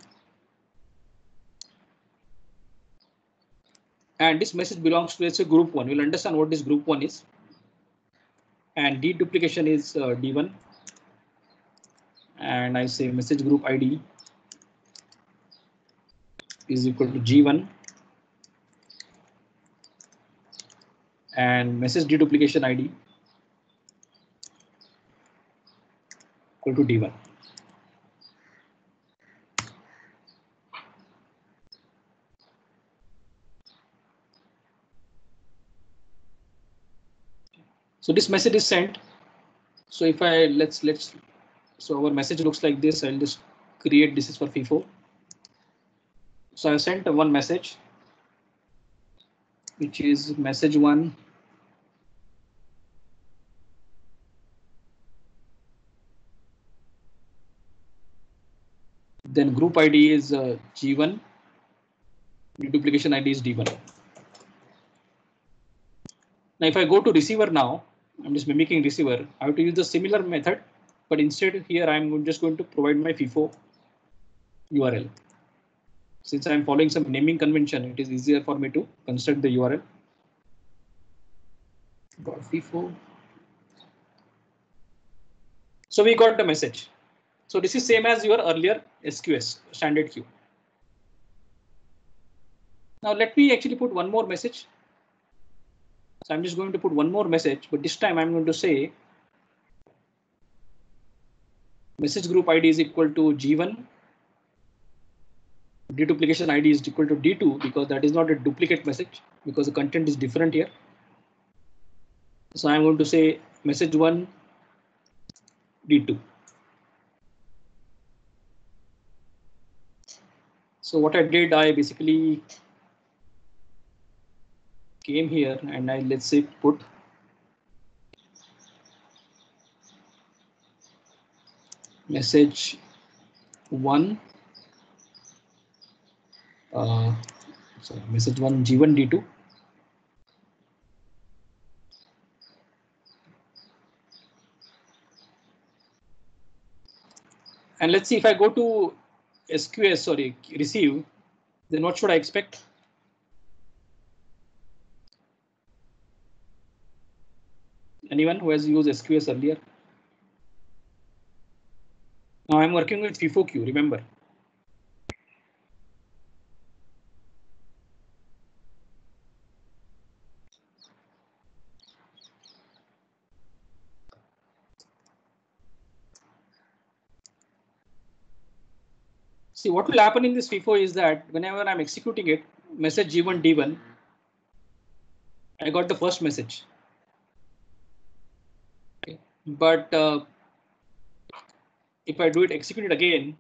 And this message belongs to, let's say, group one. We'll understand what this group one is. And deduplication is D1. And I say message group ID is equal to G1. And message deduplication ID equal to D1. So this message is sent. So if I so our message looks like this. I'll just create, this is for FIFO. So I sent one message, which is message one. Then group ID is G1. Deduplication ID is D1. Now if I go to receiver now, I'm just mimicking receiver. I have to use the similar method, but instead here I'm just going to provide my FIFO URL. Since I'm following some naming convention, it is easier for me to construct the URL. .FIFO. So we got the message. So this is same as your earlier SQS, standard queue. Now let me actually put one more message. So I'm just going to put one more message, but this time I'm going to say message group ID is equal to G1. Deduplication ID is equal to D2 because that is not a duplicate message because the content is different here. So I'm going to say message one D2. So what I did, I basically came here and I, let's say, put message 1, message 1 G1 D2. And let's see if I go to SQS, sorry, receive, then what should I expect? Anyone who has used SQS earlier? Now I'm working with FIFO queue, remember. See, what will happen in this FIFO is that whenever I'm executing it, message G1 D1, I got the first message. Okay. But if I do it, execute it again,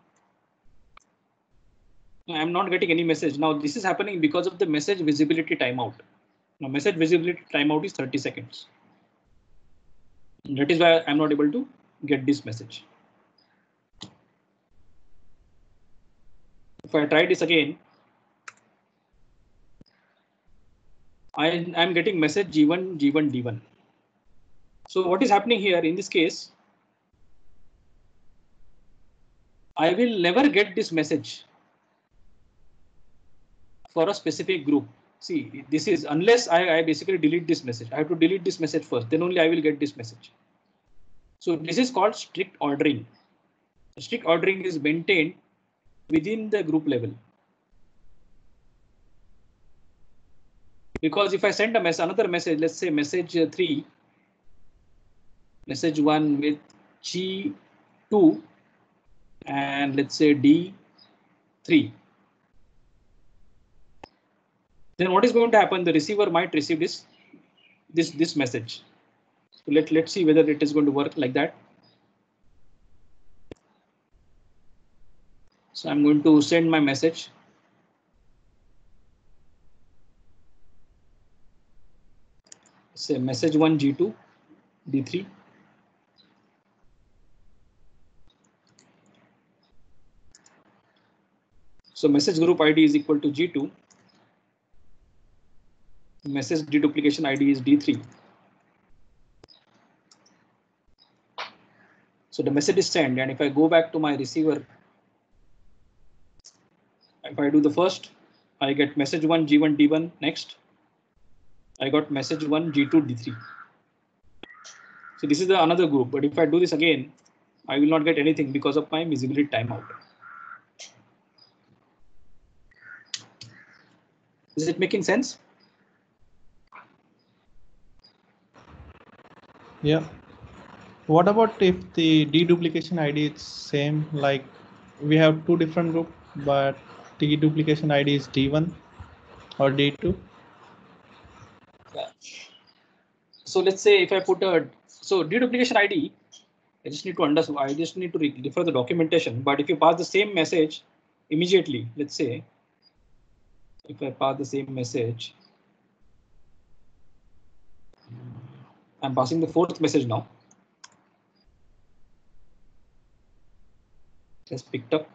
I'm not getting any message. Now this is happening because of the message visibility timeout. Now message visibility timeout is 30 seconds. That is why I'm not able to get this message. If I try this again, I'm getting message G1 D1. So what is happening here in this case? I will never get this message for a specific group. See, this is unless I basically delete this message. I have to delete this message first, then only I will get this message. So this is called strict ordering. Strict ordering is maintained within the group level. Because if I send another message, let's say message 3, message 1 with G2 and let's say D3. Then what is going to happen? The receiver might receive this message. So let's see whether it is going to work like that. So I'm going to send my message. Say message 1 G2 D3. So message group ID is equal to G2. Message deduplication ID is D3. So the message is sent, and if I go back to my receiver, if I do the first, I get message 1 G1 D1 next. I got message 1 G2 D3. So this is another group, but if I do this again, I will not get anything because of my visibility timeout. Is it making sense? Yeah. What about if the deduplication ID is same, like we have two different groups, but deduplication ID is D1 or D2? Yeah. So let's say if I put deduplication ID, I just need to understand. I just need to refer the documentation. But if you pass the same message immediately, let's say, if I pass the same message, I'm passing the fourth message now. Just picked up.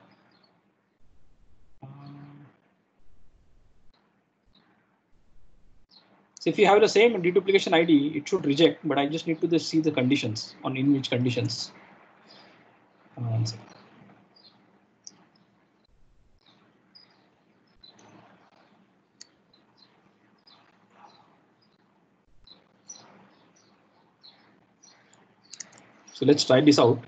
So if you have the same deduplication ID, it should reject, but I just need to just see the conditions on in which conditions. One second. So let's try this out.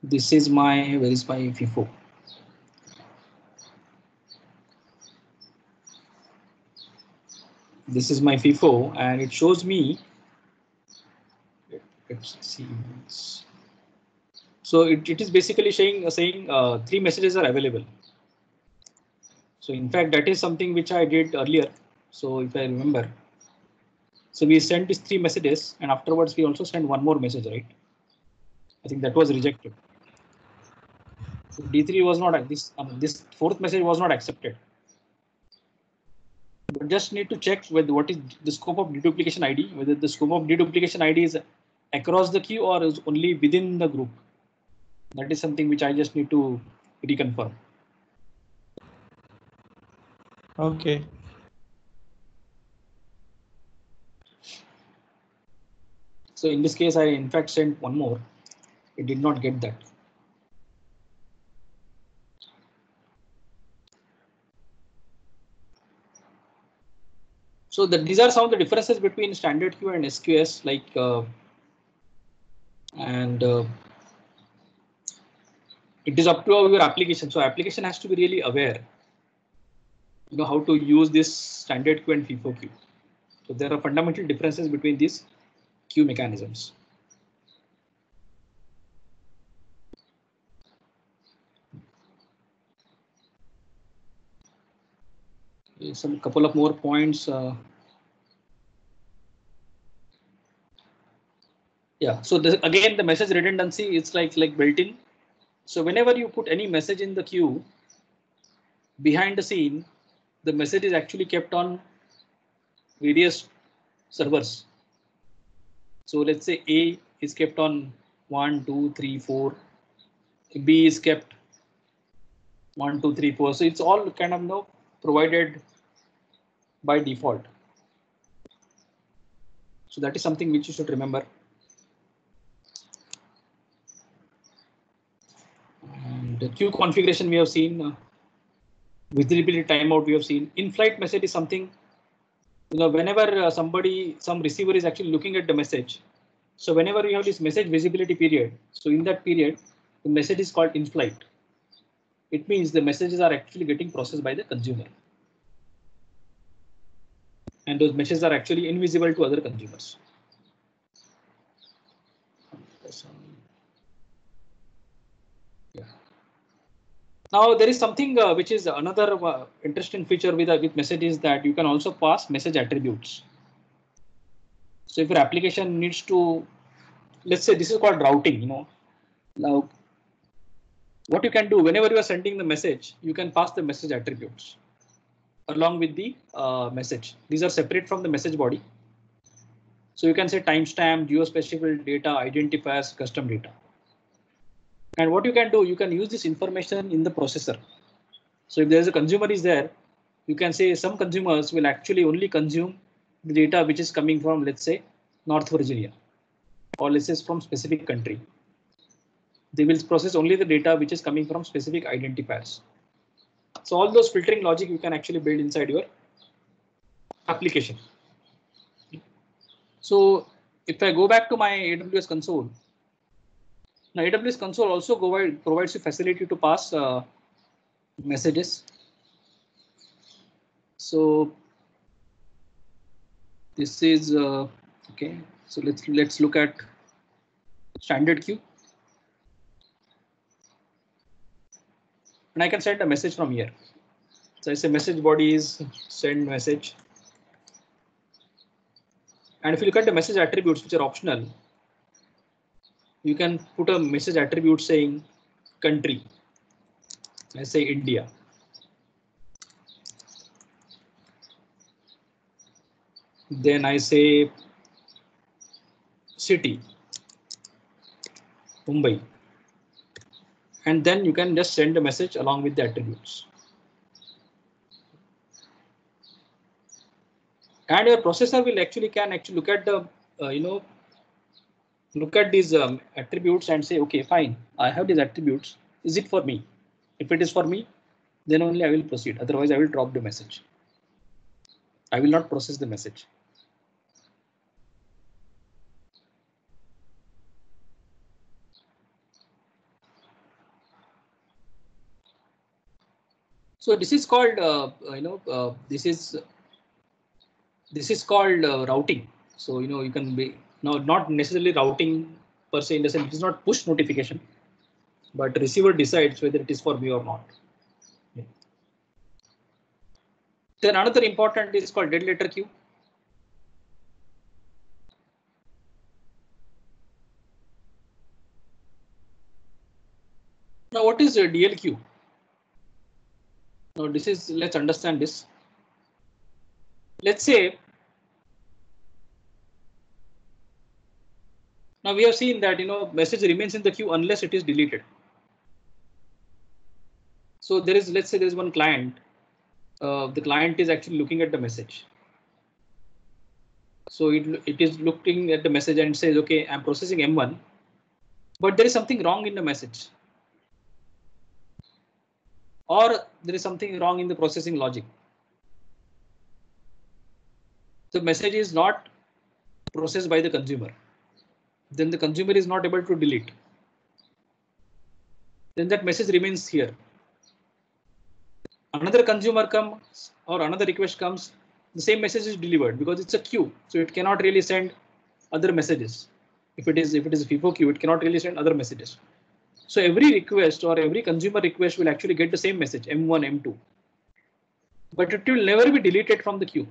This is my, where is my FIFO? This is my FIFO, and it shows me. Let's see. So it is basically saying 3 messages are available. So in fact, that is something which I did earlier. So if I remember, so we sent these 3 messages and afterwards we also sent one more message, right? I think that was rejected. So D3 was not this 4th message was not accepted. But just need to check with what is the scope of deduplication ID, whether the scope of deduplication ID is across the queue or is only within the group. That is something which I just need to reconfirm. Okay. So in this case, I in fact sent one more. It did not get that. So these are some of the differences between standard queue and SQS, like it is up to your application. So application has to be really aware, how to use this standard queue and FIFO queue. So there are fundamental differences between these queue mechanisms. Some couple of more points. Yeah. So again, the message redundancy is like built in. So whenever you put any message in the queue, behind the scene, the message is actually kept on various servers. So let's say A is kept on 1, 2, 3, 4. B is kept 1, 2, 3, 4. So it's all kind of provided by default. So that is something which you should remember. And the queue configuration we have seen, visibility timeout we have seen. In-flight message is something, whenever some receiver is actually looking at the message. So whenever you have this message visibility period, so in that period, the message is called in-flight. It means the messages are actually getting processed by the consumer. And those messages are actually invisible to other consumers. Yeah. Now there is something which is another interesting feature with messages, that you can also pass message attributes. So if your application needs to, let's say this is called routing, Now what you can do, whenever you are sending the message, you can pass the message attributes along with the message. These are separate from the message body. So you can say timestamp, geospecific data, identifiers, custom data. And what you can do, you can use this information in the processor. So if there is a consumer is there, you can say some consumers will actually only consume the data which is coming from, let's say, North Virginia, or let's say from specific country. They will process only the data which is coming from specific identifiers. So all those filtering logic you can actually build inside your application. So if I go back to my AWS console, now AWS console also provides you facility to pass messages. So this is okay. So let's look at standard queue. And I can send a message from here. So I say message body is send message. And if you look at the message attributes, which are optional, you can put a message attribute saying country. I say India. Then I say city, Mumbai. And then you can just send a message along with the attributes. And your processor will can look at the look at these attributes and say, okay, fine, I have these attributes. Is it for me? If it is for me, then only I will proceed. Otherwise, I will drop the message. I will not process the message. So this is called this is called routing. So you can be not necessarily routing per se, in the sense it is not push notification, but receiver decides whether it is for me or not. Yeah. Then another important is called dead letter queue. Now, what is a DLQ? Now, let's understand this. Let's say, now we have seen that message remains in the queue unless it is deleted. So let's say there is one client. The client is actually looking at the message. So it is looking at the message and says, okay, I'm processing M1, but there is something wrong in the message. Or there is something wrong in the processing logic. The message is not processed by the consumer. Then the consumer is not able to delete. Then that message remains here. Another consumer comes or another request comes, the same message is delivered because it's a queue. So it cannot really send other messages. If it is a FIFO queue, it cannot really send other messages. So every request or every consumer request will actually get the same message, M1, M2. But it will never be deleted from the queue.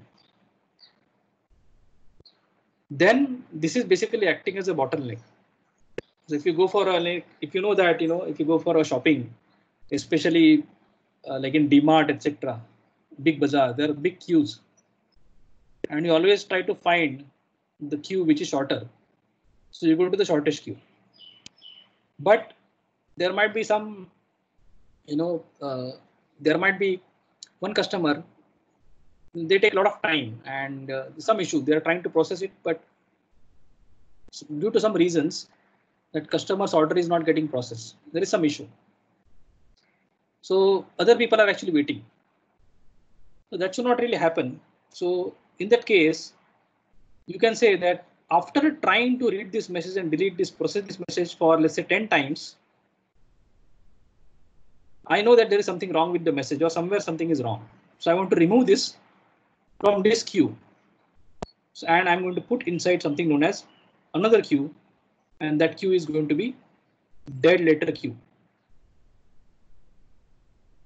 Then this is basically acting as a bottleneck. So if you go for if you know that, if you go for a shopping, especially like in DMart, etc., Big Bazaar, there are big queues. And you always try to find the queue which is shorter. So you go to the shortest queue. But there might be some, there might be one customer, they take a lot of time and some issue, they are trying to process it, but due to some reasons that customer's order is not getting processed, there is some issue. So other people are actually waiting. So that should not really happen. So in that case, you can say that after trying to read this message and process this message for, let's say, 10 times, I know that there is something wrong with the message or somewhere something is wrong. So I want to remove this from this queue. So, and I'm going to put inside something known as another queue, and that queue is going to be dead letter queue.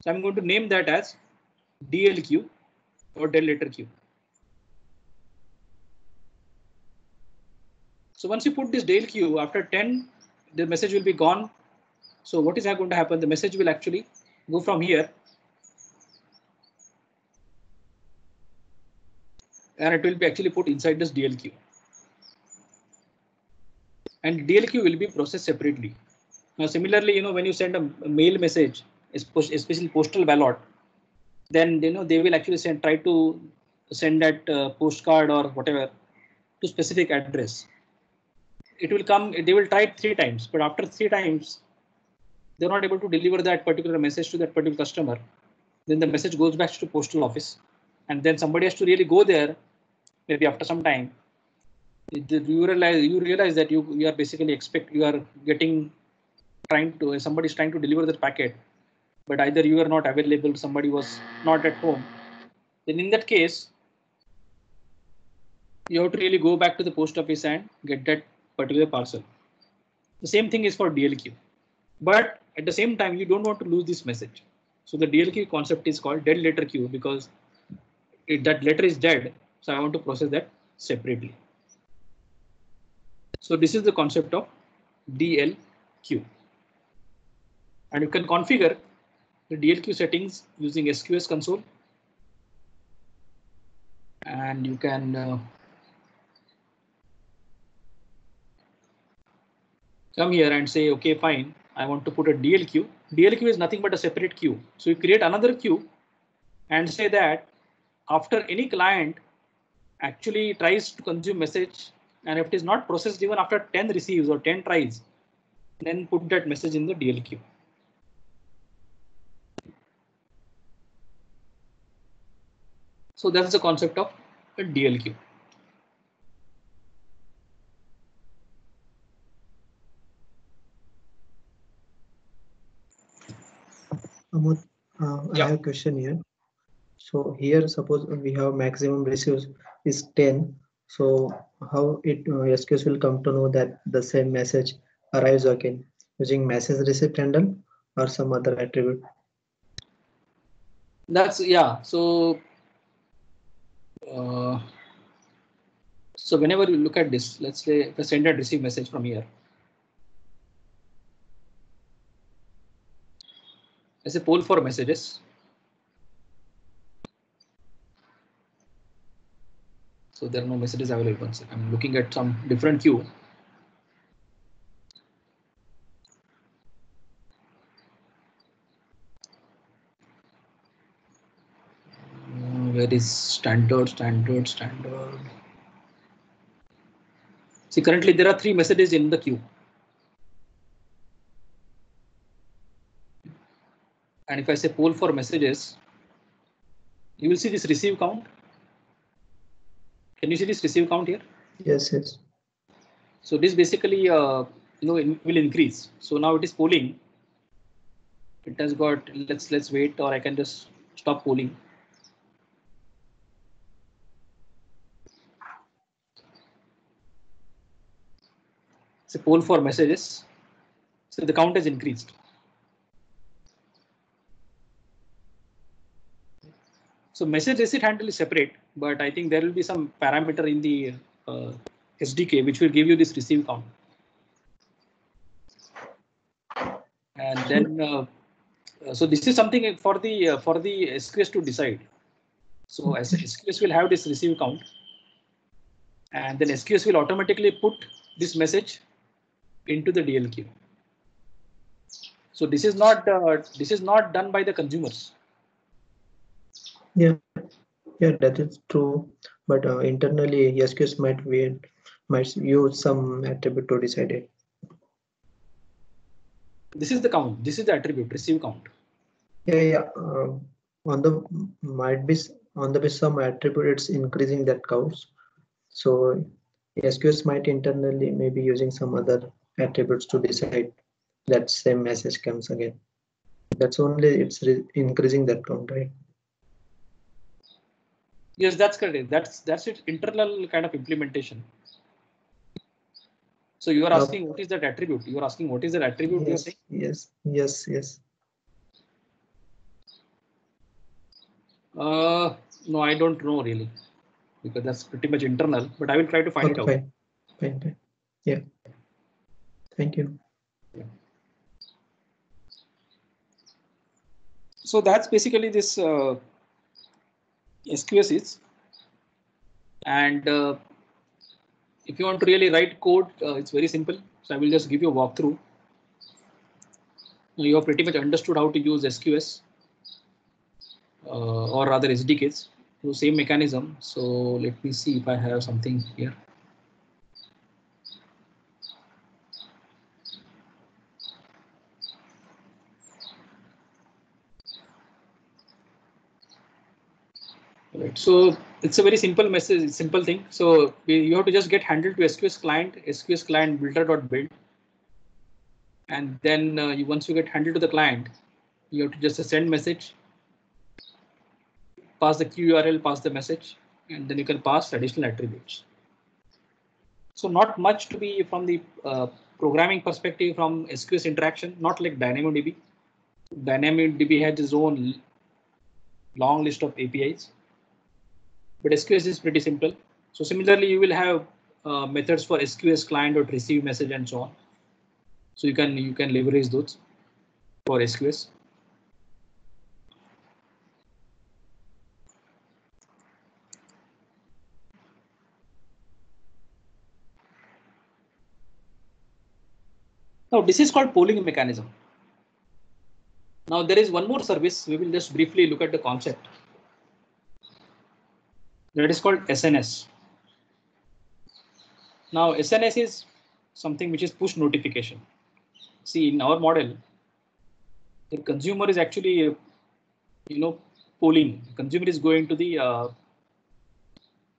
So I'm going to name that as DLQ or dead letter queue. So once you put this DLQ, after 10, the message will be gone. So what is going to happen? The message will actually go from here and it will be actually put inside this DLQ. And DLQ will be processed separately. Now, similarly, when you send a mail message, especially postal ballot, then they will actually try to send that postcard or whatever to specific address. It will come, they will try it 3 times, but after 3 times, they're not able to deliver that particular message to that particular customer. Then the message goes back to postal office, and then somebody has to really go there. Maybe after some time, you realize that you are basically somebody's trying to deliver the packet, but either you are not available, somebody was not at home. Then in that case, you have to really go back to the post office and get that particular parcel. The same thing is for DLQ, but at the same time, you don't want to lose this message. So the DLQ concept is called dead letter queue because that letter is dead. So I want to process that separately. So this is the concept of DLQ. And you can configure the DLQ settings using SQS console. And you can come here and say, okay, fine, I want to put a DLQ. DLQ is nothing but a separate queue. So you create another queue and say that after any client actually tries to consume message, and if it is not processed even after 10 receives or 10 tries, then put that message in the DLQ. So that's the concept of a DLQ. Amod, I have a question here. So here, suppose we have maximum receives is 10. So how SQS will come to know that the same message arrives again using message receipt handle or some other attribute? That's So So whenever you look at this, let's say if I send and receive message from here. As a poll for messages. So there are no messages available. I'm looking at some different queue. Where is standard? See, currently there are 3 messages in the queue. And if I say poll for messages, you will see this receive count. Can you see this receive count here? Yes, yes. So this basically, will increase. So now it is polling. It has got, let's wait, or I can just stop polling. It's a poll for messages. So the count has increased. So message receipt handle is separate, but I think there will be some parameter in the SDK which will give you this receive count. And then, so this is something for the SQS to decide. So as SQS will have this receive count, and then SQS will automatically put this message into the DL queue. So this is not done by the consumers. Yeah, that is true. But internally, SQS might use some attribute to decide it. This is the count. This is the attribute receive count. Yeah. On the basis some attribute, it's increasing that counts. So SQS might internally maybe using some other attributes to decide that same message comes again. That's only it's increasing that count, right? Yes, that's correct. That's its internal kind of implementation. So you are asking what is that attribute? You are asking what is that attribute? Yes, yes. No, I don't know really, because that's pretty much internal, but I will try to find it out. Fine. Yeah. Thank you. Yeah. So that's basically this SQS is. And if you want to really write code, it's very simple. So I will just give you a walkthrough. You have pretty much understood how to use SQS. Or rather SDKs, so same mechanism. So let me see if I have something here. Right, so it's a very simple message, simple thing. So you have to just get handled to SQS client builder.build, and then once you get handled to the client, you have to just send message, pass the QURL, pass the message, and then you can pass additional attributes. So not much to be from the programming perspective from SQS interaction, not like DynamoDB. DynamoDB has its own long list of APIs, but SQS is pretty simple. So similarly, you will have methods for SQS client or receive message and so on. So you can leverage those for SQS. Now this is called polling mechanism. Now there is one more service. We will just briefly look at the concept. That is called SNS. Now SNS is something which is push notification. See, in our model, the consumer is actually, polling. The consumer is going to the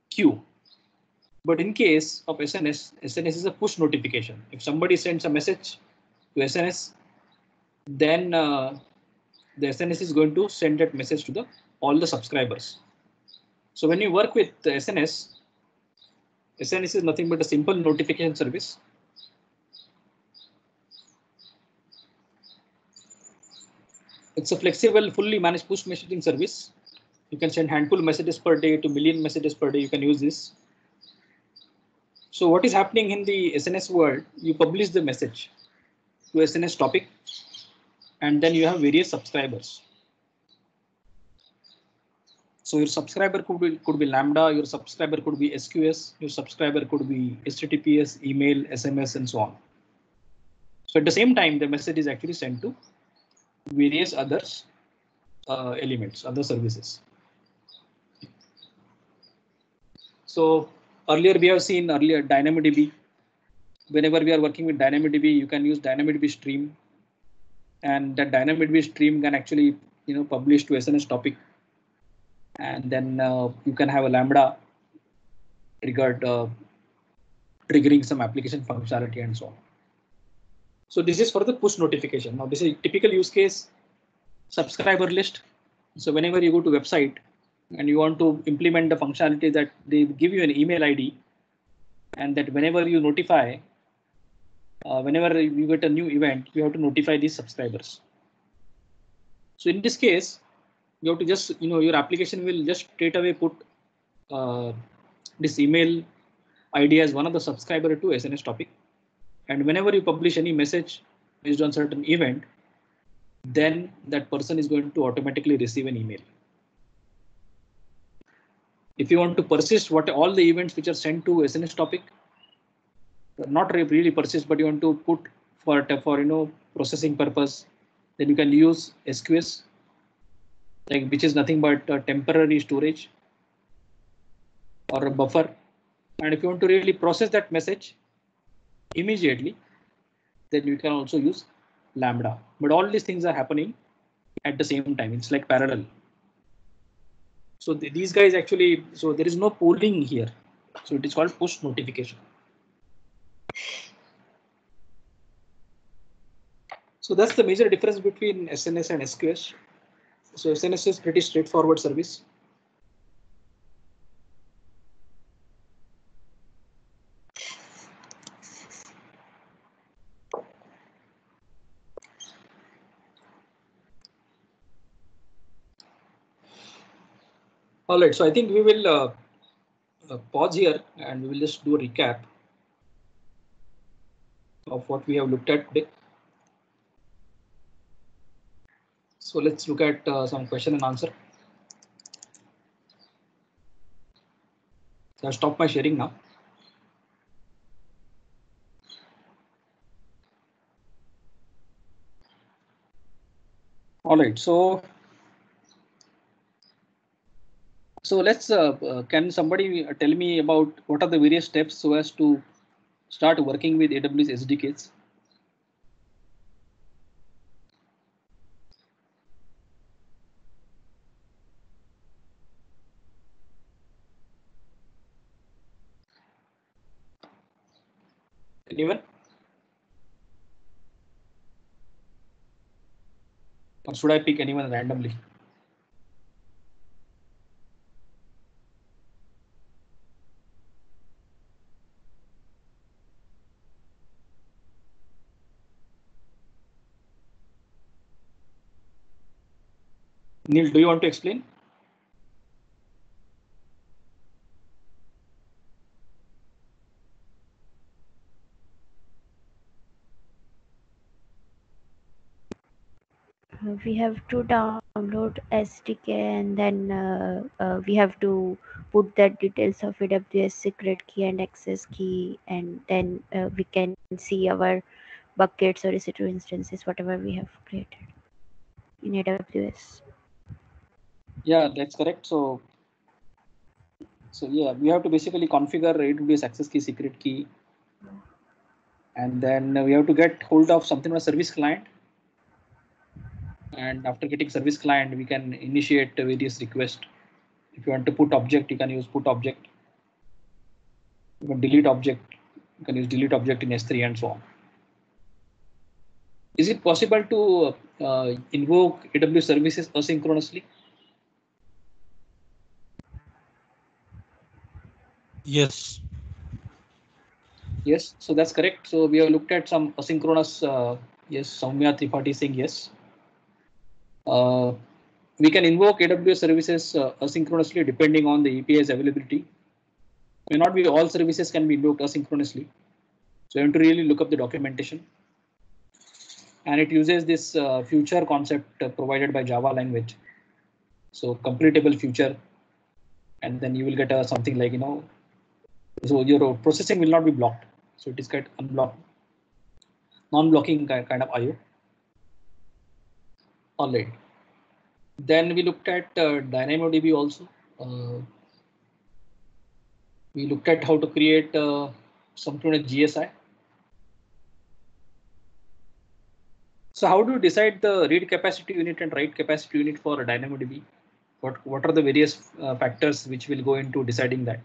queue. But in case of SNS, SNS is a push notification. If somebody sends a message to SNS, then the SNS is going to send that message to all the subscribers. So when you work with the SNS is nothing but a simple notification service. It's a flexible, fully managed push messaging service You can send handful messages per day to million messages per day. You can use this. So what is happening in the SNS world? You publish the message to SNS topic, and then you have various subscribers. So your subscriber could be Lambda, your subscriber could be SQS, your subscriber could be HTTPS, email, SMS, and so on. So at the same time, the message is actually sent to various others elements, other services. So earlier we have seen DynamoDB. Whenever we are working with DynamoDB, you can use DynamoDB stream, and that DynamoDB stream can actually publish to SNS topic, and then you can have a Lambda triggered triggering some application functionality and so on. So this is for the push notification. Now this is a typical use case, subscriber list. So whenever you go to website and you want to implement the functionality that they give you an email ID, and that whenever you notify, whenever you get a new event, you have to notify these subscribers. So in this case, you have to just, your application will just straight away put this email ID as one of the subscriber to SNS topic. And whenever you publish any message based on certain event, then that person is going to automatically receive an email. If you want to persist all the events which are sent to SNS topic, not really persist, but you want to put for processing purpose, then you can use SQS, which is nothing but a temporary storage or a buffer. And if you want to really process that message immediately, then you can also use Lambda. But all these things are happening at the same time. It's like parallel. So these guys actually, so there is no pooling here. So it is called push notification. So that's the major difference between SNS and SQS. So SNS is pretty straightforward service. All right, so I think we will pause here and we will just do a recap of what we have looked at today. So let's look at some question and answer. So I'll stop my sharing now. All right, so let's can somebody tell me about what are the various steps so as to start working with AWS SDKs? Anyone? Or should I pick anyone randomly? Neil, do you want to explain? We have to download SDK, and then we have to put the details of AWS secret key and access key, and then we can see our buckets or EC2 instances, whatever we have created in AWS. Yeah, that's correct. So yeah, we have to basically configure AWS access key, secret key, and then we have to get hold of something like service client. And after getting service client, we can initiate various requests. If you want to put object, you can use put object. You can delete object. You can use delete object in S3 and so on. Is it possible to invoke AWS services asynchronously? Yes. Yes, so that's correct. So we have looked at some asynchronous. Yes, Soumya Tripathi saying yes. We can invoke AWS services asynchronously depending on the API's availability. May not be all services can be invoked asynchronously. So you have to really look up the documentation. And it uses this future concept provided by Java language. So completable future, and then you will get something like, so your processing will not be blocked. So it is quite unblocked, non-blocking kind of IO. All right. Then we looked at DynamoDB also. We looked at how to create something like GSI. So how do you decide the read capacity unit and write capacity unit for DynamoDB? What are the various factors which will go into deciding that?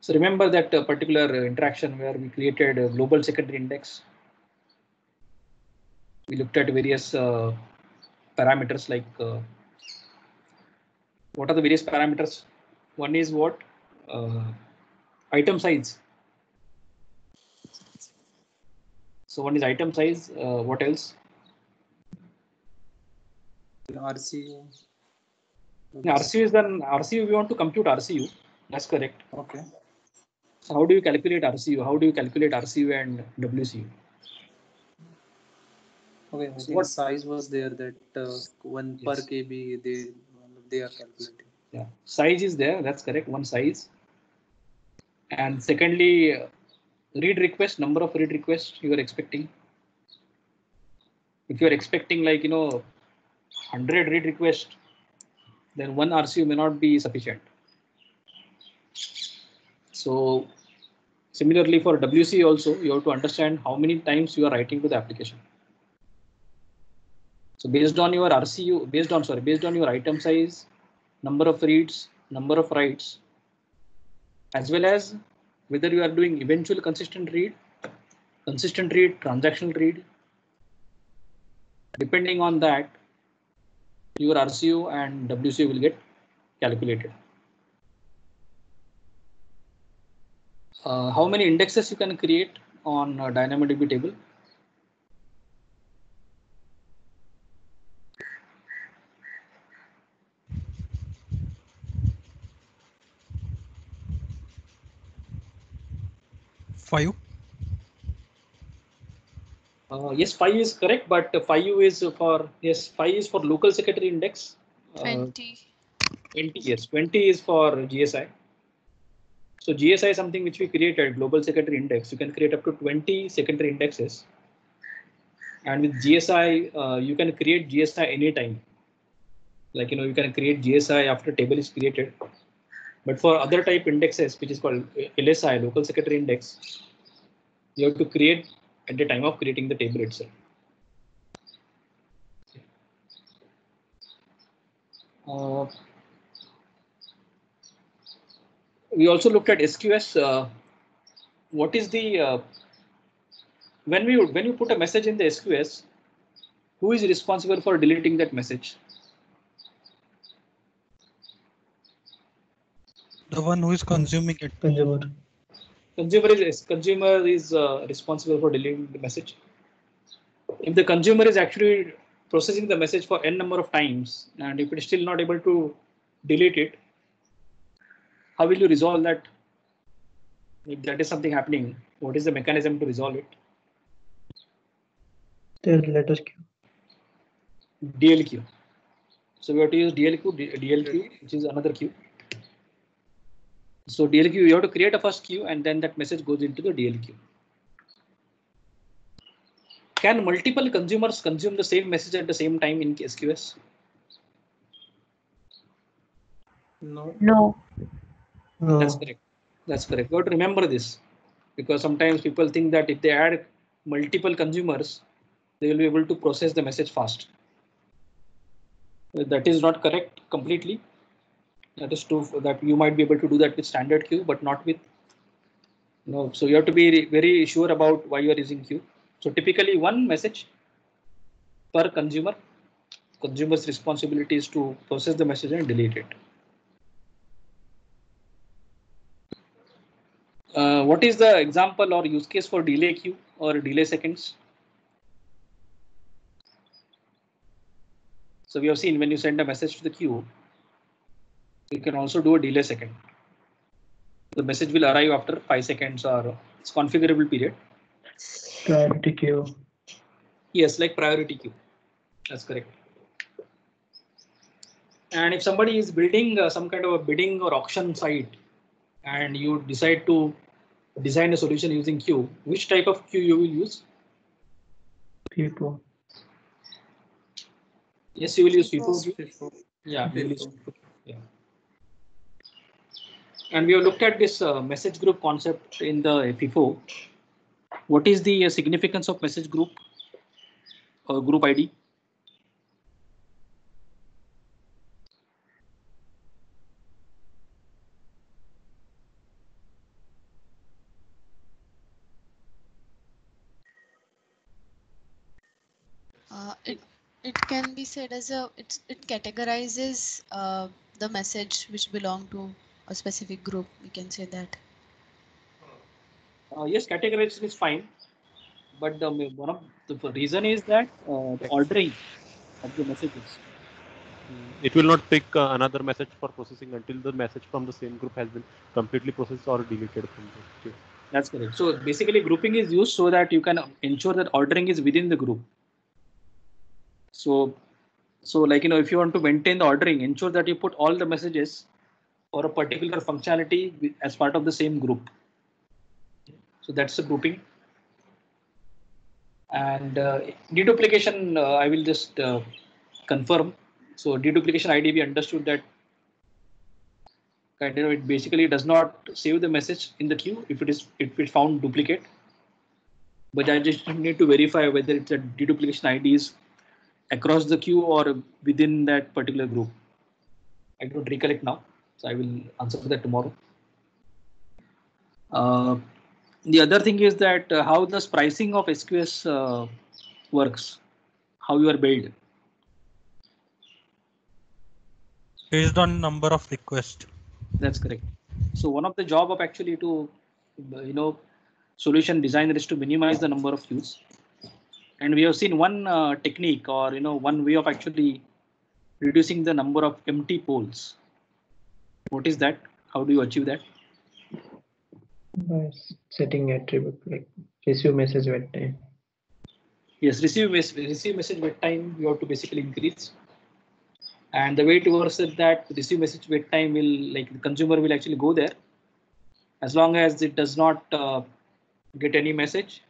So remember that particular interaction where we created a global secondary index. We looked at various parameters like what are the various parameters? One is what? Item size. So one is item size. What else? RCU. RCU is then RCU. We want to compute RCU. That's correct. Okay. So how do you calculate RCU? How do you calculate RCU and WCU? Okay. I So think what size was there that 1 per Yes. KB they are calculating. Yeah, size is there. That's correct. One size. And secondly, read request, number of read requests you are expecting. If you are expecting like 100 read requests, then one RCU may not be sufficient. So similarly for WC also, you have to understand how many times you are writing to the application. So based on your RCU, based on your item size, number of reads, number of writes, as well as whether you are doing eventual consistent read, transactional read. Depending on that, your RCU and WCU will get calculated. How many indexes you can create on DynamoDB table? Five. Yes, 5 is correct, but 5 is for yes, 5 is for local secondary index. 20. 20, yes, 20 is for GSI. So GSI is something which we created, global secondary index. You can create up to 20 secondary indexes. And with GSI, you can create GSI anytime. Like, you can create GSI after table is created. But for other type indexes, which is called LSI, local secondary index, you have to create at the time of creating the table itself. We also looked at SQS. What is the when you put a message in the SQS, who is responsible for deleting that message? The one who is consuming it. Consumer. Consumer is responsible for deleting the message. If the consumer is actually processing the message for n number of times, and if it is still not able to delete it, how will you resolve that? If that is something happening, what is the mechanism to resolve it? Third letter queue. DLQ. So we have to use DLQ, which is another queue. So DLQ, you have to create a first queue, and then that message goes into the DLQ. Can multiple consumers consume the same message at the same time in SQS? No. No. No. That's correct. That's correct. You have to remember this, because sometimes people think that if they add multiple consumers, they will be able to process the message fast. That is not correct completely. That is true that you might be able to do that with standard queue, but not with No, so you have to be very sure about why you are using queue. So typically one message per consumer. Consumer's responsibility is to process the message and delete it. What is the example or use case for delay queue or delay seconds? So we have seen when you send a message to the queue, you can also do a delay second. The message will arrive after 5 seconds or it's configurable period. Priority queue. Yes, like priority queue. That's correct. And if somebody is building some kind of a bidding or auction site and you decide to design a solution using queue, which type of queue you will use? FIFO. Yes, you will use FIFO. Yeah, FIFO. you will use FIFO. Yeah. And we have looked at this message group concept in the FIFO. What is the significance of message group or group ID? It can be said as it categorizes the message which belong to a specific group. We can say that. Yes, categorization is fine, but one of the reason is that the ordering of the messages. It will not pick another message for processing until the message from the same group has been completely processed or deleted from the queue. That's correct. So basically grouping is used so that you can ensure that ordering is within the group. So like, if you want to maintain the ordering, ensure that you put all the messages for a particular functionality as part of the same group. So that's the grouping. And deduplication, I will just confirm. So deduplication ID, we understood that it basically does not save the message in the queue if it found duplicate. But I just need to verify whether it's a deduplication ID is across the queue or within that particular group. I don't recollect now, so I will answer that tomorrow. The other thing is that how the pricing of SQS works, how you are billed. Based on number of requests. That's correct. So one of the job of actually to, solution designer is to minimize the number of queues. And we have seen one technique or, one way of actually reducing the number of empty poles. What is that? How do you achieve that? By setting attribute like receive message wait time. Yes, receive message wait time you have to basically increase. And the way to work is that receive message wait time will, like, the consumer will actually go there as long as it does not get any message.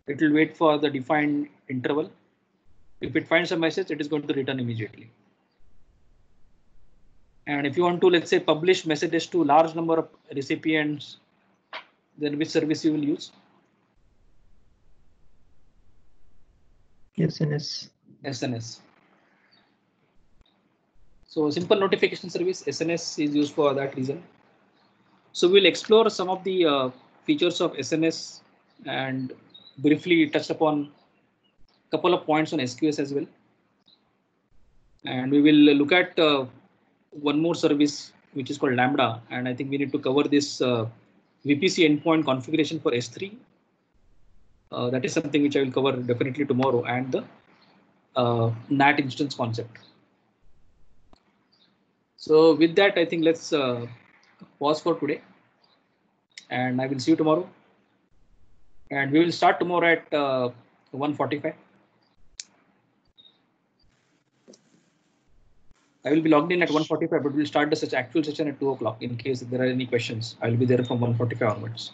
It will wait for the defined interval. If it finds a message, it is going to return immediately. And if you want to, let's say, publish messages to large number of recipients, then which service you will use? SNS. So simple notification service, SNS is used for that reason. So we'll explore some of the features of SNS and briefly touch upon a couple of points on SQS as well. And we will look at one more service which is called Lambda, and I think we need to cover this VPC endpoint configuration for S3. That is something which I will cover definitely tomorrow, and the NAT instance concept. So with that, I think let's pause for today, and I will see you tomorrow. And we will start tomorrow at 1:45. I will be logged in at 1:45, but we'll start the actual session at 2 o'clock in case there are any questions. I will be there from 1:45 onwards.